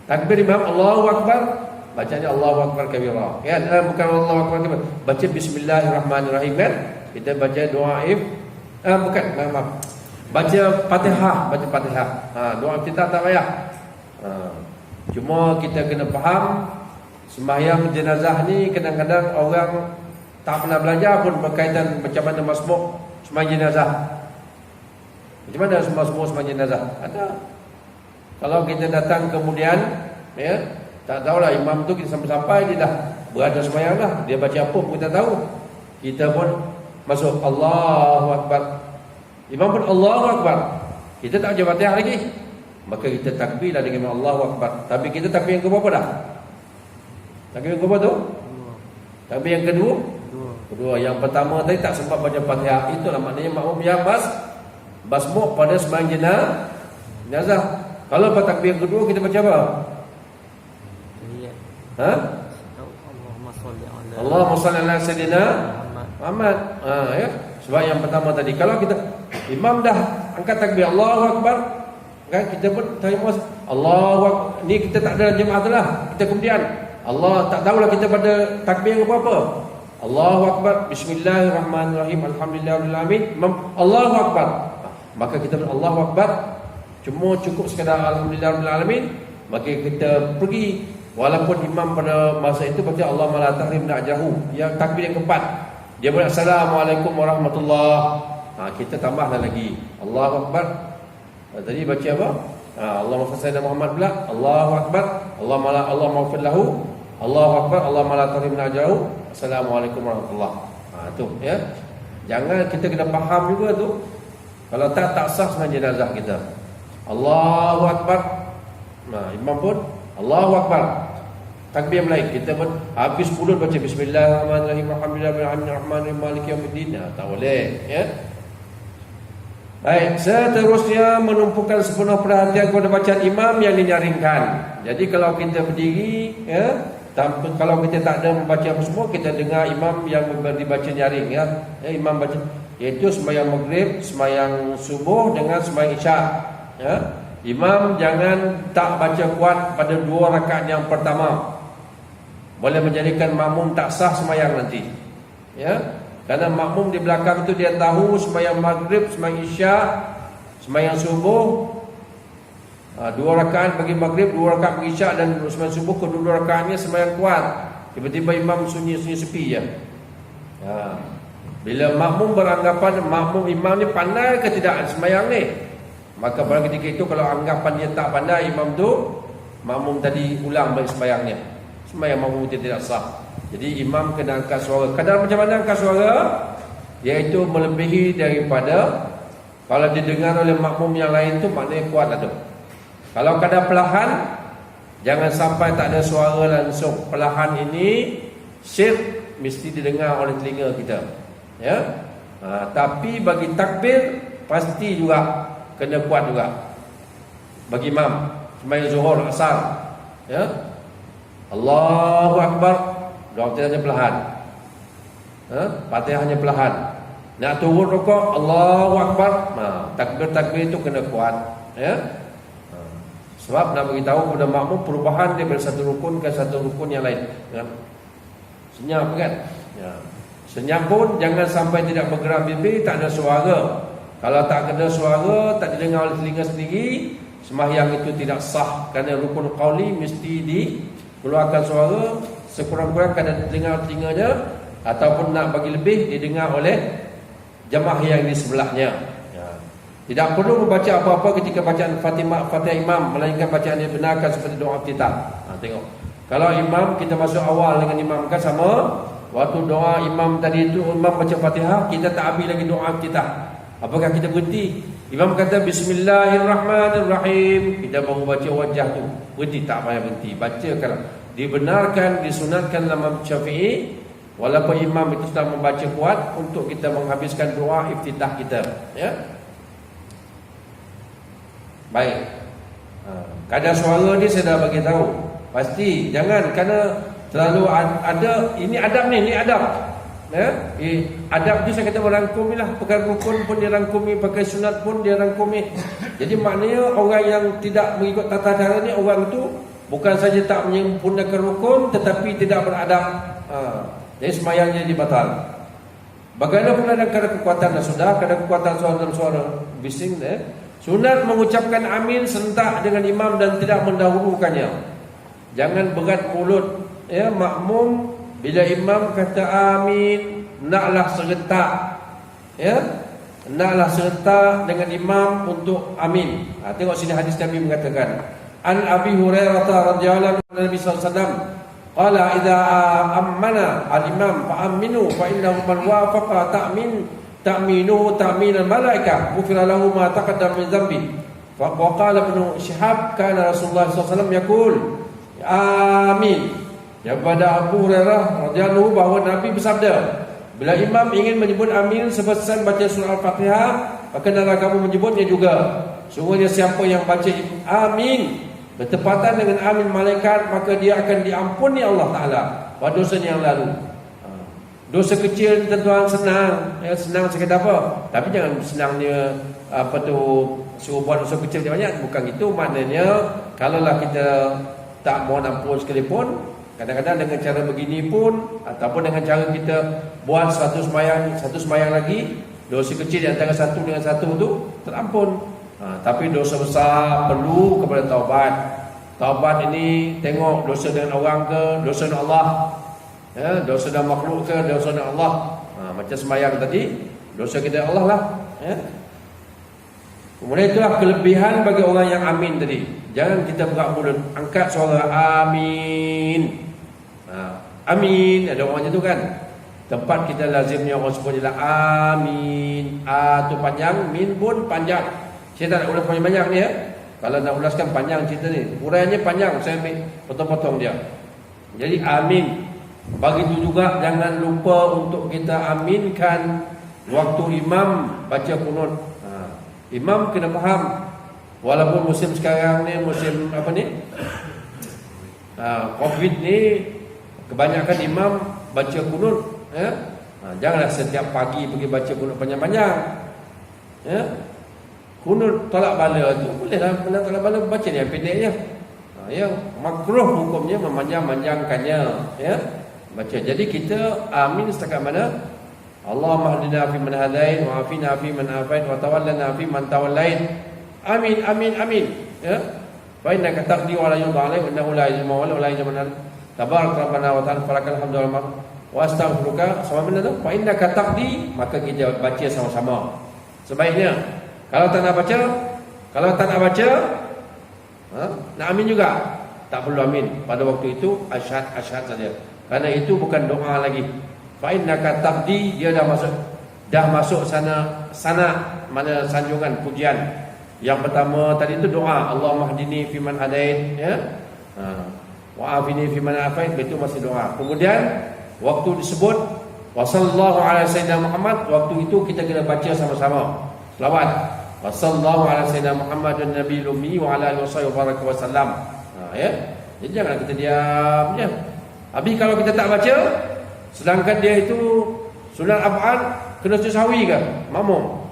Takbir imam Allahu akbar, bacanya Allahu akbar kabira. Kan? Bukan Allahu akbar kabira. Baca bismillahirrahmanirrahim kan? Kita baca doa bukan, maaf. Baca Fatihah, doa kita tak payah. Cuma kita kena faham sembahyang jenazah ni kadang-kadang orang tak pernah belajar pun berkaitan macam mana masbuk sembahyang jenazah. Macam mana sembahyang jenazah? Ada. Kalau kita datang kemudian, ya, tak tahulah imam tu kita sampai dia dah berada sembahyang dah. Dia baca apa pun kita tahu. Kita pun masuk Allahu akbar. Imam pun Allahu akbar. Kita tak baca Fatihah lagi. Maka kita takbirlah dengan Allahu akbar. Tapi kita takbir yang keberapa dah? Takbir yang keberapa tu? Takbir yang kedua. Yang pertama tadi tak sempat baca Fatihah. Itulah maknanya makmum yang basmuk pada sembahyang jenazah. Kalau pada takbir yang kedua kita baca apa? Allahumma shalli ala sayyidina Muhammad. Ya. Sebab yang pertama tadi kalau kita imam dah angkat takbir Allahu akbar, kan kita pun terima Allahu akbar. Ni kita tak ada jemaah tu lah. Kita kemudian Allah tak tahulah kita pada takbir yang apa. Allahu akbar, bismillahirrahmanirrahim, alhamdulillahirabbil alamin, Allahu akbar. Maka kita Allahu akbar, cuma cukup sekadar alhamdulillahirabbil alamin. Maka kita pergi, walaupun imam pada masa itu baca Allahumma la tahrimna ajrahu, yang takbir yang keempat dia berkata assalamualaikum warahmatullahi. Kita tambahlah lagi Allahu akbar, Tadi baca apa? Allahumma salli ala Muhammad pula. Allahu akbar. Allah maghfir lahu. Allahu akbar. Allah la tahrimna ajrahu. Assalamualaikum warahmatullahi. Tu ya. Jangan kita kena faham juga tu. Kalau tak sah sembahyang jenazah kita. Allahu akbar. Imam pun Allahu akbar. Takbir lain kita pun habis pulut baca bismillahirrahmanirrahim alhamdulillahirabbil maliki yaumiddin. Tak boleh ya. Baik, seterusnya menumpukan sepenuh perhatian kepada bacaan imam yang dinyaringkan. Jadi kalau kita berdiri ya, kalau kita tak ada membaca apa semua, kita dengar imam yang dibaca nyaring ya. Imam baca iaitu sembahyang maghrib, sembahyang subuh dengan sembahyang isyak ya. Imam jangan tak baca kuat pada 2 rakaat yang pertama. Boleh menjadikan makmum tak sah sembahyang nanti. Ya. Karena makmum di belakang itu dia tahu sembahyang maghrib, sembahyang isyak, sembahyang subuh 2 rakaat bagi maghrib, 2 rakaat bagi isyak, dan sembahyang subuh kedua rakaatnya sembahyang kuat. Tiba-tiba imam sunyi-sunyi sepi je. Ya. Bila makmum beranggapan makmum imam ni pandai ke tidak sembahyang ni, maka pada ketika itu kalau anggapan dia tak pandai imam tu, makmum tadi ulang balik sembahyangnya. Sembahyang makmum itu tidak sah. Jadi imam kena angkat suara. Kadar macam mana angkat suara? Iaitu melebihi daripada kalau didengar oleh makmum yang lain tu, maknanya kuat lah tu. Kalau kadar perlahan, jangan sampai tak ada suara langsung. Perlahan ini syirk mesti didengar oleh telinga kita. Ya. Tapi bagi takbir pasti juga kena kuat juga. Bagi imam sembahyang zuhur, asar ya. Allahu akbar, doa hanya perlahan. Fatihahnya perlahan. Nak turun rukuk, Allahu akbar. Takbir-takbir itu kena kuat ya. Sebab nak bagi tahu kepada makmum perubahan daripada satu rukun ke satu rukun yang lain ya. Senyap kan ya. Senyap pun jangan sampai tidak bergerak bibir, tak ada suara. Kalau tak ada suara, tak didengar oleh telinga sendiri, sembahyang itu tidak sah. Kerana rukun qauli mesti dikeluarkan suara, sekurang-kurang kadang didengar telinganya, ataupun nak bagi lebih didengar oleh jemaah yang di sebelahnya ya. Tidak perlu membaca apa-apa ketika bacaan Fatihah imam, melainkan bacaan yang benarkan seperti doa kita. Tengok, kalau imam kita masuk awal dengan imam kan sama. Waktu doa imam tadi itu, imam baca Fatihah, kita tak habis lagi doa kita. Apakah kita berhenti? Imam kata bismillahirrahmanirrahim, kita baru baca wajah tu, berhenti? Tak payah berhenti. Bacakan. Dibenarkan, disunatkan dalam Syafi'i, walaupun imam itu sudah membaca kuat, untuk kita menghabiskan doa iftitah kita ya. Baik. Kadar suara ni saya dah bagi tahu. Pasti jangan, kerana terlalu ada, ini adab ni, ini adab ya. Adab tu saya kata merangkumi lah. Perkara rukun pun dirangkumi, perkara sunat pun dirangkumi. Jadi maknanya orang yang tidak mengikut tata cara ni, orang tu bukan saja tak menyempurnakan rukun, tetapi tidak beradab. Jadi sembahyangnya dibatal. Bagaimana pula dengan kadar kekuatan dah sudah, kadar kekuatan suara dalam suara bising sunat mengucapkan amin serentak dengan imam dan tidak mendahulukannya. Jangan berat mulut ya. Makmum bila imam kata amin, naklah serentak ya. Naklah serentak dengan imam untuk amin. Tengok sini hadis Nabi mengatakan, An Abi Hurairah radhiyallahu anhu Nabi sallallahu alaihi wasallam qala idza ammana al-imam fa aminu fa innahu man wafaqa ta'minu ta'minal malaikah ghufira lahu ma taqaddama min dhanbi. Fa qala Ibnu Syihab kana Rasulullah sallallahu alaihi wasallam yaqul amin. Daripada Abu Hurairah radhiyallahu bahawa Nabi bersabda, bila imam ingin menyebut amin selesai baca surah Al-Fatihah, maka hendaklah kamu menyebutnya juga. Sungguhnya siapa yang baca amin bertepatan dengan amin malaikat, maka dia akan diampuni Allah Ta'ala pada dosa yang lalu. Dosa kecil tentuan senang ya, senang sekadar apa, tapi jangan senangnya suruh buat dosa kecil banyak. Bukan itu maknanya. Kalaulah kita tak mohon ampun sekalipun, kadang-kadang dengan cara begini pun, ataupun dengan cara kita buat satu sembahyang lagi, dosa kecil di antara satu dengan satu tu terampun. Tapi dosa besar perlu kepada taubat. Taubat ini tengok dosa dengan orang ke, dosa dengan Allah ya, dosa dengan makhluk ke, dosa dengan Allah. Macam sembahyang tadi, dosa kita dengan Allah lah ya. Kemudian itulah kelebihan bagi orang yang amin tadi. Jangan kita buka mulut, angkat suara amin. Amin, ada orang macam tu kan. Tempat kita lazimnya orang sebut ialah amin. A tu panjang, min pun panjang. Saya tak nak ulas panjang-panjang ni ya. Kalau nak ulaskan panjang cerita ni, uraiannya panjang, saya ambil potong-potong dia. Jadi amin. Begitu juga jangan lupa untuk kita aminkan waktu imam baca kunut. Imam kena faham. Walaupun musim sekarang ni, musim apa ni, Covid ni, kebanyakan imam baca kunut. Janganlah setiap pagi pergi baca kunut panjang-panjang. Kunut tolak bala tu bolehlah, benar tolak bala baca dia pendeknya. Yang makruh hukumnya memanjang-manjangkannya, ya. Baca. Jadi kita amin setakat mana? Allahumma hdina fi man hadain wa afina fi man afait wa tawallana fi man tawallait. Amin, amin, amin. Ya. Fa innaka taqdi wa la yuqda alaik wa innahu la yuzlimu wa la yuzlimu. Tabarak rabbana wa ta'ala falakal hamdu wa astaghfiruka. Sama benda tu. Fa innaka taqdi, maka kita baca sama-sama. Sebaiknya kalau tak nak baca, nak amin juga. Tak perlu amin. Pada waktu itu asyhad saja. Karena itu bukan doa lagi. Fa innaka taqdi, dia dah masuk sana mana sanjungan pujian. Yang pertama tadi itu doa, Allahumma hdini fi man hadait, ya. Wa afini fi man afait, itu masih doa. Kemudian waktu disebut wa sallallahu ala sayyidina Muhammad, waktu itu kita kena baca sama-sama selawat. Wa sallallahu ala sayyidina Muhammadun nabiyil ummi wa ala alihi wa sallam. Ya. Jadi jangan kita diam je. Habis kalau kita tak baca, sedangkan dia itu sunat af'al, kena sujud sahwi ke? Makmum.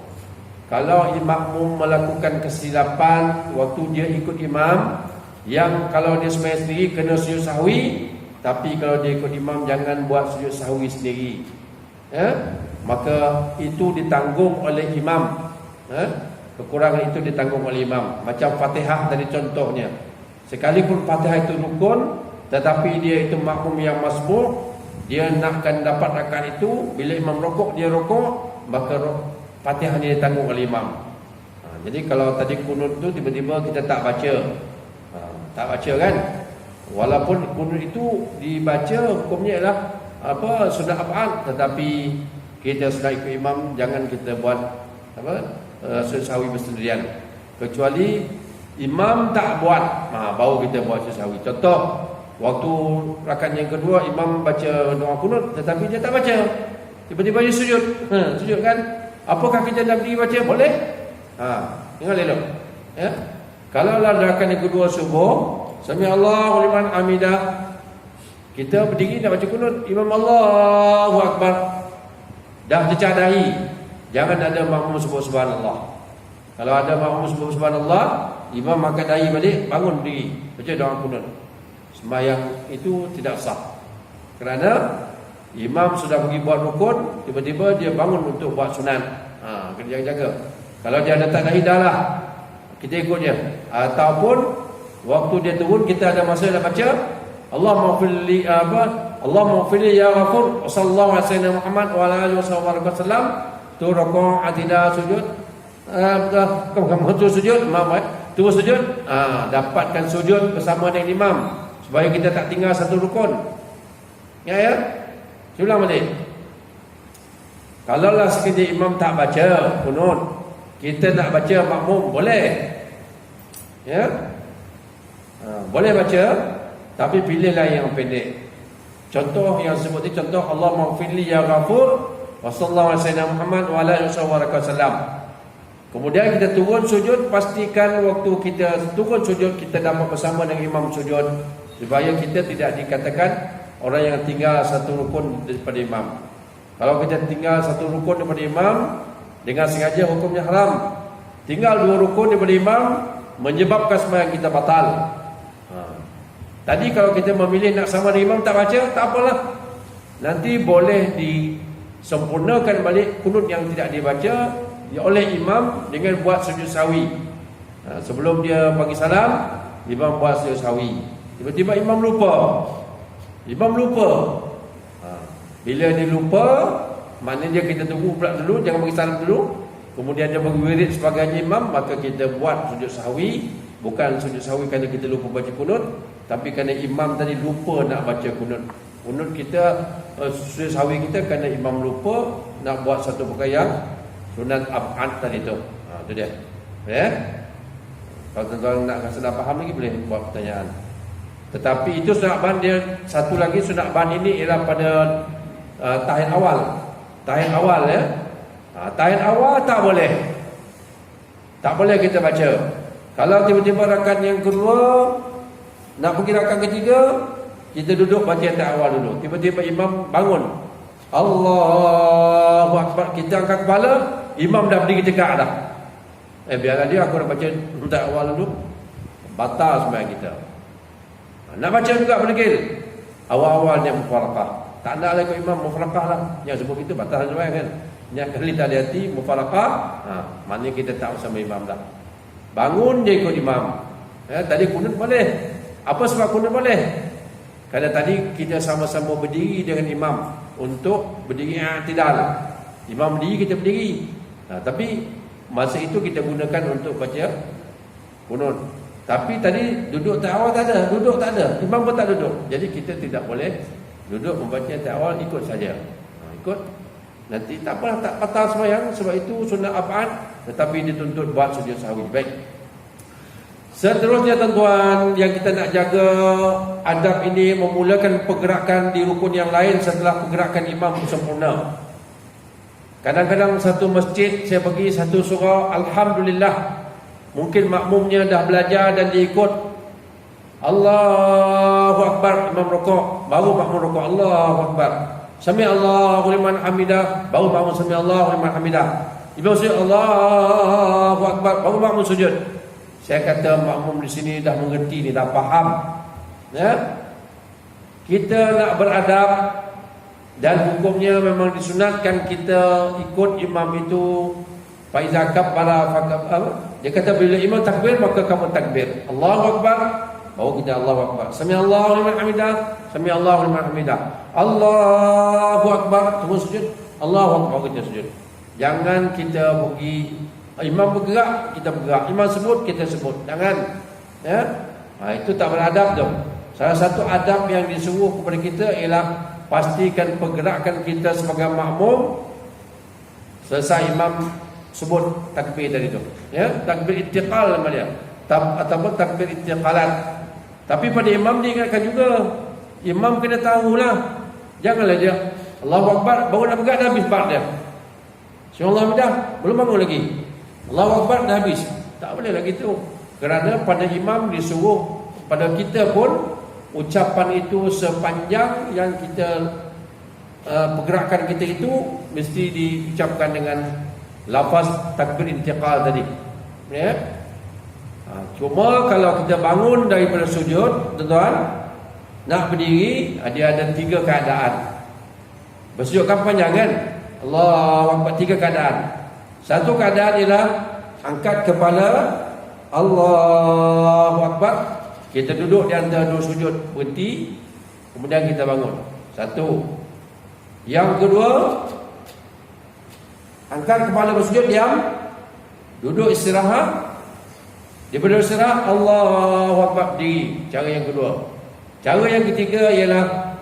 Kalau makmum melakukan kesilapan waktu dia ikut imam, yang kalau dia sembahyang sendiri kena sujud sahwi, tapi kalau dia ikut imam jangan buat sujud sahwi sendiri. Maka itu ditanggung oleh imam. Kekurangan itu ditanggung oleh imam. Macam Fatihah tadi contohnya. Sekalipun Fatihah itu rukun, tetapi dia itu makmum yang masbuk, dia nakkan dapat rakaat itu, bila imam rokok dia rokok, maka Fatihah ni ditanggung oleh imam. Jadi kalau tadi kunut tu tiba-tiba kita tak baca, tak baca kan, walaupun kunut itu dibaca hukumnya ialah apa, sunat af'al, tetapi kita sudah ikut imam, jangan kita buat sujud sahwi bersendirian. Kecuali imam tak buat, baru kita buat sujud sahwi. Contoh, waktu rakaat yang kedua imam baca doa kunut tetapi dia tak baca, tiba-tiba dia sujud. Sujud kan? Apakah kita nak berdiri baca? Boleh? Ingat elok. Ya. Kalau lah rakaat yang kedua subuh, sami Allahu liman hamidah, kita berdiri nak baca kunut, imam Allahu akbar, dah cecah dahi, jangan ada makmum sebut subhanallah. Kalau ada makmum sebut subhanallah, imam angkat dahi balik, bangun berdiri baca doa kunut. Sembahyang itu tidak sah. Kerana imam sudah pergi buat rukun, tiba-tiba dia bangun untuk buat sunat. Kena jaga-jaga. Kalau dia ada tak dahi, dah lah, kita ikut dia. Ataupun waktu dia turun, kita ada masa nak baca Allahumma fili Allahumma fili ya ghafur sallallahu alaihi wasallam Muhammad wa ala alihi wasallam. Tu rukuk, atidah, sujud. Kamu tu sujud, tu sujud. Dapatkan sujud bersama dengan imam, supaya kita tak tinggal satu rukun. Ya. Saya ulang balik. Kalaulah sekiranya imam tak baca kunut, kita nak baca makmum, boleh. Ya. Boleh baca, tapi pilihlah yang pendek. Contoh yang sebut ni, contoh Allahumma ighfirli ya ghafur wa sallallahu alaihi wasallam Muhammad wa ala alihi wasallam. Kemudian kita turun sujud, pastikan waktu kita turun sujud kita dapat bersama dengan imam sujud, supaya kita tidak dikatakan orang yang tinggal satu rukun daripada imam. Kalau kita tinggal satu rukun daripada imam dengan sengaja, hukumnya haram. Tinggal dua rukun daripada imam menyebabkan sembahyang kita batal. Tadi kalau kita memilih nak sama dengan imam tak baca, tak apalah. Nanti boleh disempurnakan balik kunut yang tidak dibaca oleh imam dengan buat sujud sahwi. Sebelum dia bagi salam, imam buat sujud sahwi. Tiba-tiba imam lupa. Bila dia lupa, maknanya kita tunggu pula dulu, jangan bagi salam dulu. kemudian dia berwirid sebagai imam, maka kita buat sujud sahwi. Bukan sujud sahwi kerana kita lupa baca kunut, tapi kerana imam tadi lupa nak baca kunut. Kunut kita, sujud sahwi kita kerana imam lupa nak buat satu perkara yang sunat ab'ad tadi tu. Itu dia. Ya. Kalau tuan-tuan nak rasa dah faham lagi, boleh buat pertanyaan. Tetapi itu sunat ban dia. Satu lagi sunat ban ini ialah pada tahiyat awal. Tahiyat awal ya. Tahiyat awal tak boleh. Tak boleh kita baca. Kalau tiba-tiba rakaat yang kedua nak pergi rakaat ketiga, kita duduk baca tahiyat awal dulu. Tiba-tiba imam bangun, Allahu Akbar, kita angkat kepala, imam dah berdiri tegak dah. Biarlah dia, aku nak baca tahiyat awal dulu. Batal sembahyang kita. Nak baca juga berdegil. Awal-awal dia mufaraqah. Tak ada lagi imam mufaraqah lah. Yang sebut itu batal sembahyang kan. Yang kali tak hati mufaraqah, maknanya kita tak bersama imam dah. Bangun dia ikut imam. Tadi kunut boleh. Apa sebab kunut boleh? Kerana tadi kita sama-sama berdiri dengan imam untuk berdiri i'tidal. Imam berdiri, kita berdiri. Tapi masa itu kita gunakan untuk baca kunut. Tapi tadi duduk ta'awal tak ada, duduk tak ada, imam pun tak duduk. Jadi kita tidak boleh duduk membaca ta'awal, ikut saja. Ikut. Nanti tak apalah, tak batal sembahyang, sebab itu sunat ab'ad, tetapi dituntut buat sujud sahwi. Baik. Seterusnya tuan-tuan, yang kita nak jaga adab ini, memulakan pergerakan di rukun yang lain setelah pergerakan imam sempurna. Kadang-kadang satu masjid saya pergi satu surau, alhamdulillah, mungkin makmumnya dah belajar dan dia ikut Allahu Akbar, imam rukuk, baru makmum rukuk, Allahu Akbar. Sami Allahu liman hamidah, baru makmum sami Allahu liman hamidah. Imam sujud Allahu Akbar, baru makmum sujud. Saya kata makmum di sini dah mengerti ni, dah faham. Ya? Kita nak beradab dan hukumnya memang disunatkan kita ikut imam itu. Fa iza kabbara faqab. Dia kata bila imam takbir maka kamu takbir. Allahu Akbar, baru kita Allahu Akbar. Sami Allahu liman hamidah, sami Allahu liman hamidah. Allahu Akbar, terus sujud. Allahu Akbar, kita sujud. Jangan kita pergi, imam bergerak, kita bergerak. Imam sebut, kita sebut. Jangan. Ya? Itu tak beradab tu. Salah satu adab yang disuruh kepada kita ialah pastikan pergerakan kita sebagai makmum selesai imam sebut takbir tadi tu. Ya? Takbir ittiqal nama dia. Ataupun takbir ittiqalat. Tapi pada imam dia ingatkan juga. Imam kena tahulah. Janganlah dia Allahu Akbar, baru nak bergerak dah habis bar dia. Syallah dah, belum bangun lagi. Allahu Akbar dah habis. Tak boleh lagi tu. Kerana pada imam disuruh, pada kita pun ucapan itu sepanjang yang kita pergerakan kita itu mesti diucapkan dengan lafaz takbir intiqal tadi. Ya. Cuma kalau kita bangun daripada sujud, tuan-tuan, nak berdiri, dia ada 3 keadaan. Bersujud kan panjang kan? Allahu Akbar, 3 keadaan. Satu keadaan ialah angkat kepala, Allahu Akbar. Kita duduk di antara 2 sujud, berhenti, kemudian kita bangun. Satu. Yang kedua, angkat kepala bersujud, diam, duduk istirahat. Daripada istirahat, Allahu Akbar, berdiri. Cara yang kedua. Cara yang ketiga ialah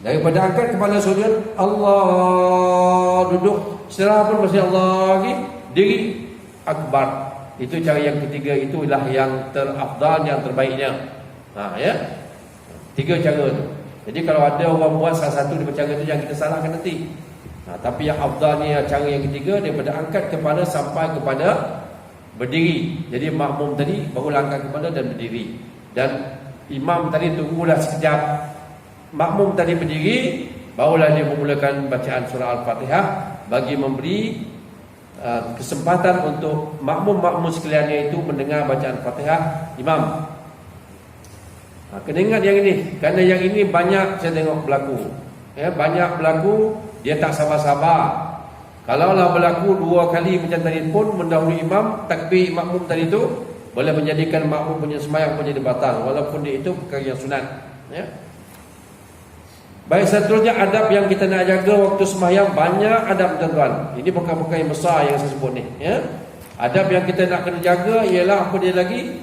daripada angkat kepala sujud, Allah, duduk istirahat pun masih Allah lagi, diri, akbar. Itu cara yang ketiga, itulah yang terafdal, yang terbaiknya. Ya. 3 cara tu. Jadi kalau ada orang buat salah satu daripada cara tu, jangan kita salahkan nanti. Tapi yang afdal ni cara yang ketiga, daripada angkat kepala sampai kepada berdiri. Jadi makmum tadi baru angkat kepala dan berdiri. Dan imam tadi tunggulah sekejap. Makmum tadi berdiri, barulah dia memulakan bacaan surah Al-Fatihah bagi memberi kesempatan untuk makmum-makmum sekaliannya itu mendengar bacaan Fatihah imam. Kena ingat yang ini, kerana yang ini banyak saya tengok berlaku. Banyak berlaku, dia tak sabar-sabar. Kalaulah berlaku 2 kali macam tadi pun mendahului imam, takbir makmum tadi itu boleh menjadikan makmum punya sembahyang pun jadi batal, walaupun dia itu perkara yang sunat. Baik, seterusnya adab yang kita nak jaga waktu sembahyang, banyak adab tuan-tuan. Ini perkara-perkara yang besar yang saya sebut ni, ya. Adab yang kita nak kena jaga ialah apa dia lagi?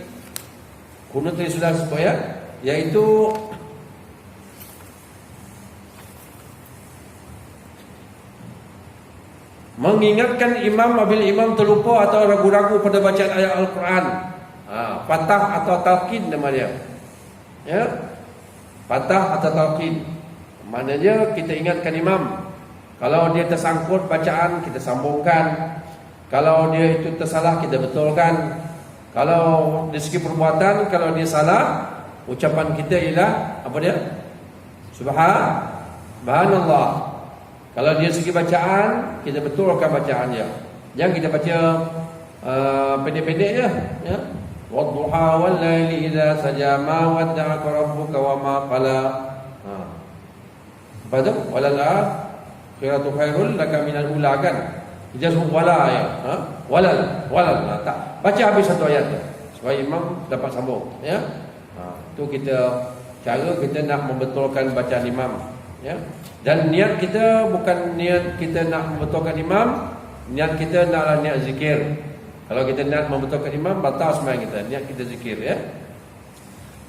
Kunut tadi sudah sebut, ya, iaitu mengingatkan imam apabila imam terlupa atau ragu-ragu pada bacaan ayat Al-Quran. Fatah atau talqin nama dia, ya. Fatah atau talqin maknanya kita ingatkan imam. Kalau dia tersangkut bacaan, kita sambungkan. Kalau dia itu tersalah, kita betulkan. Kalau dari segi perbuatan, kalau dia salah, ucapan kita ialah apa dia? Subhanallah. Kalau dia segi bacaan, kita betulkan bacaan dia. Jangan kita baca pendek-pendek je, ya. Wadduha wal laili idza saja ma wadda'aka rabbuka wa ma qala. Apa tu? Walal akhiratu khairul laka minal ula, kan? Dia sebut wala, ya. Walal. Tak. Baca habis satu ayat tu supaya imam dapat sambung, ya. Itu kita cara kita nak membetulkan bacaan imam, ya. Dan niat kita bukan niat kita nak membetulkan imam, niat kita naklah niat zikir. Kalau kita niat membetulkan imam, batal sembahyang kita. Niat kita zikir, ya.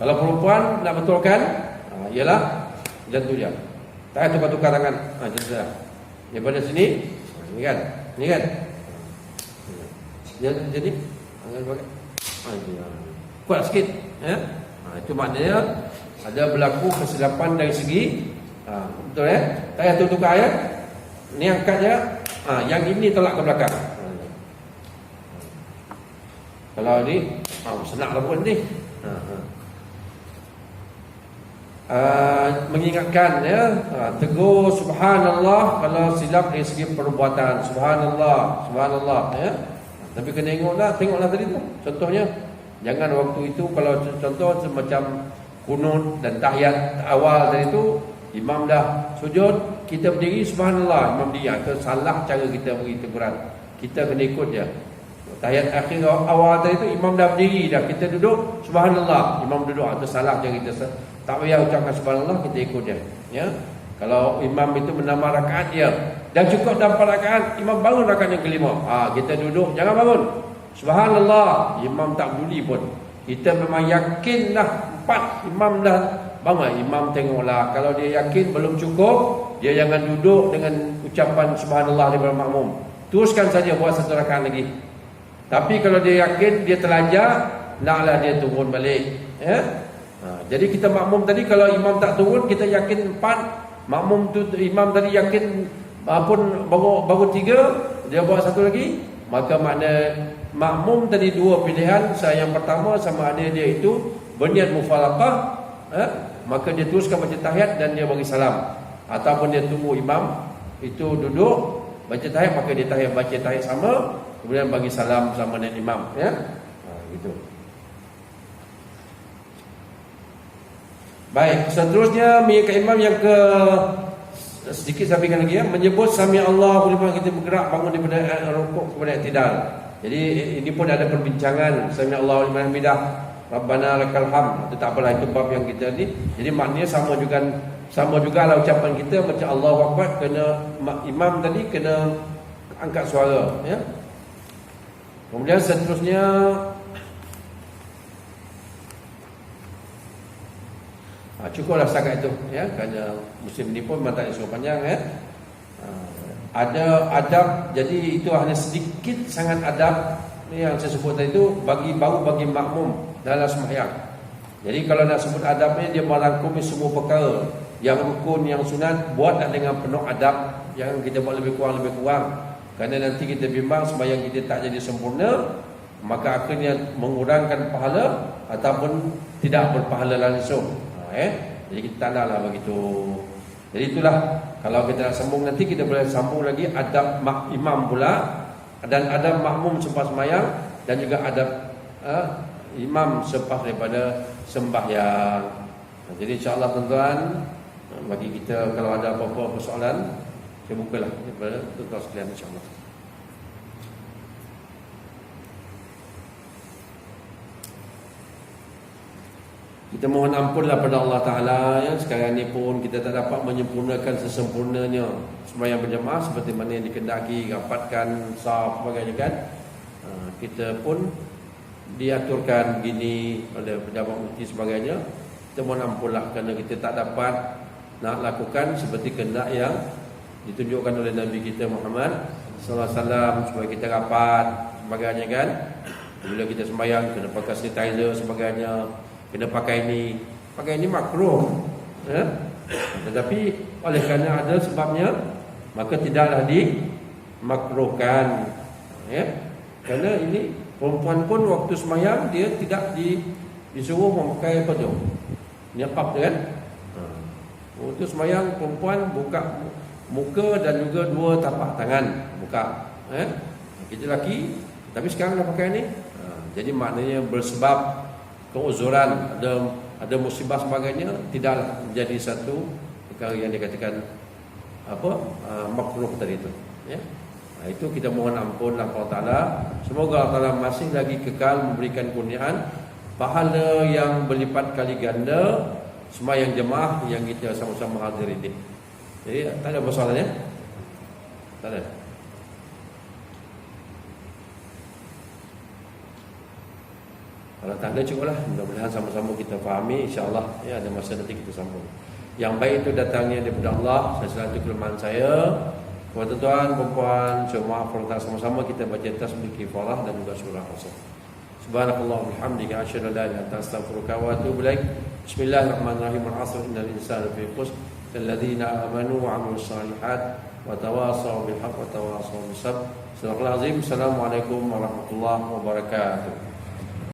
Kalau perempuan nak betulkan, ialah macam tu je. Tak payah tukar-tukar tangan. Macam tu dah. Daripada sini, ni kan. Jadi kuat sikit, ya. Itu maknanya ada berlaku kesilapan dari segi betul, ya. Tak payah tukar ayat. Ni angkat je. Yang ini tolak ke belakang. Kalau ni senang lah pun ni. Mengingatkan, ya. Tegur subhanallah kalau silap dari segi perbuatan. Subhanallah, ya. Tapi kena tengoklah tadi tu. Contohnya, jangan waktu itu kalau contoh semacam kunut dan tahiyat awal tadi tu, imam dah sujud, kita berdiri subhanallah, imam dia, itu salah cara kita beri teguran. Kita kena ikut je. Tahiyat akhir awal tadi tu, imam dah berdiri dah, kita duduk subhanallah, imam duduk, itu salah cara kita. Tak payah ucapkan subhanallah, kita ikut dia, ya. Kalau imam itu menambah rakaat dia dan cukup dah 4 rakaat, imam bangun rakaat yang kelima, kita duduk, jangan bangun. Subhanallah, imam tak peduli pun. Kita memang yakin dah 4, imam dah bangun, imam tengoklah. Kalau dia yakin belum cukup, dia jangan duduk dengan ucapan subhanallah daripada makmum. Teruskan saja buat 1 rakaat lagi. Tapi kalau dia yakin, dia terlanjak, naklah dia turun balik, ya. Jadi kita makmum tadi, kalau imam tak turun, kita yakin 4, makmum tu imam tadi yakin pun baru 3, dia buat 1 lagi, maka makna makmum tadi 2 pilihan. Yang pertama, sama ada dia itu berniat mufaraqah, maka dia teruskan baca tahiyat dan dia bagi salam, ataupun dia tunggu imam itu duduk baca tahiyat, maka dia baca tahiyat sama, kemudian bagi salam sama dengan imam, ya. Gitu. Baik, seterusnya mengingatkan imam yang ke sedikit sampaikan lagi, ya, menyebut sami Allahu liman, kita bergerak bangun daripada rukuk kepada i'tidal. Jadi ini pun ada perbincangan, sami Allahu liman hamidah, Rabbana lakal hamd. Itu tak apalah, itu bab yang kita ni. Jadi maknanya sama jugalah ucapan kita macam Allahu Akbar, kena imam tadi kena angkat suara, ya. Kemudian seterusnya cukuplah setakat itu, ya, kerana musim ini pun memang tak disuruh panjang, ya. Ada adab, jadi itu hanya sedikit sangat adab yang saya sebut tadi itu bagi makmum dalam sembahyang. Jadi kalau nak sebut adabnya, dia merangkumi semua perkara, yang rukun, yang sunat, buatlah dengan penuh adab. Jangan kita buat lebih kurang, kerana nanti kita bimbang sembahyang kita tak jadi sempurna, maka akhirnya mengurangkan pahala ataupun tidak berpahala langsung. Jadi kita tak naklah begitu. Jadi itulah, kalau kita nak sambung nanti, kita boleh sambung lagi adab imam pula, dan adab makmum selepas sembahyang, dan juga adab imam selepas daripada sembahyang. Jadi insya-Allah tuan-tuan, bagi kita kalau ada apa-apa persoalan, saya bukalah kepada tuan-tuan sekalian, insya-Allah. Kita mohon ampunlah pada Allah Ta'ala ya. Sekarang ni pun kita tak dapat menyempurnakan sesempurnanya sembahyang berjemaah seperti mana yang dikendaki, rapatkan saf sebagainya kan. Kita pun diaturkan gini oleh pejabat mufti sebagainya. Kita mohon ampunlah kerana kita tak dapat nak lakukan seperti kehendak yang ditunjukkan oleh Nabi kita Muhammad sallallahu alaihi wasallam, supaya kita rapat sebagainya kan. Bila kita sembahyang kena pakai sanitizer sebagainya, kena pakai ini makruh ya? Tetapi oleh kerana ada sebabnya maka tidaklah dimakruhkan ya? Kerana ini perempuan pun waktu sembahyang dia tidak disuruh memakai apa tu, niqab kan. Waktu sembahyang perempuan buka muka dan juga dua tapak tangan buka ya? Kita lelaki tapi sekarang dah pakai ni. Jadi maknanya bersebab keuzuran, ada musibah sebagainya, tidaklah menjadi satu perkara yang dikatakan makruh tadi itu ya. Itu kita mohon ampun Allah Ta'ala. Semoga Allah Ta'ala masih lagi kekal memberikan kurniaan pahala yang berlipat kali ganda sembahyang jemaah yang kita sama-sama hadir ini. Jadi tak ada masalahnya. Tak ada. Kalau tak ada cukuplah. Mudah-mudahan sama-sama kita fahami, insya-Allah ya, ada masa nanti kita sambung. Yang baik itu datangnya daripada Allah. Saya selalu kelemahan saya. Kepada tuan, perempuan, jemaah perintah sama-sama kita baca tasbih kifarah dan juga surah Qasas. Subhanallah walhamdulillah asyhadu an la ilaha illa anta astaghfiruka wa atubu ilaik. Bismillahirrahmanirrahim. Al-'asr innal insana lafi khusr. Alladzina amanu wa 'amilus shalihat wa tawassaw bil haqq wa tawassaw bis sabr. Assalamualaikum warahmatullahi wabarakatuh.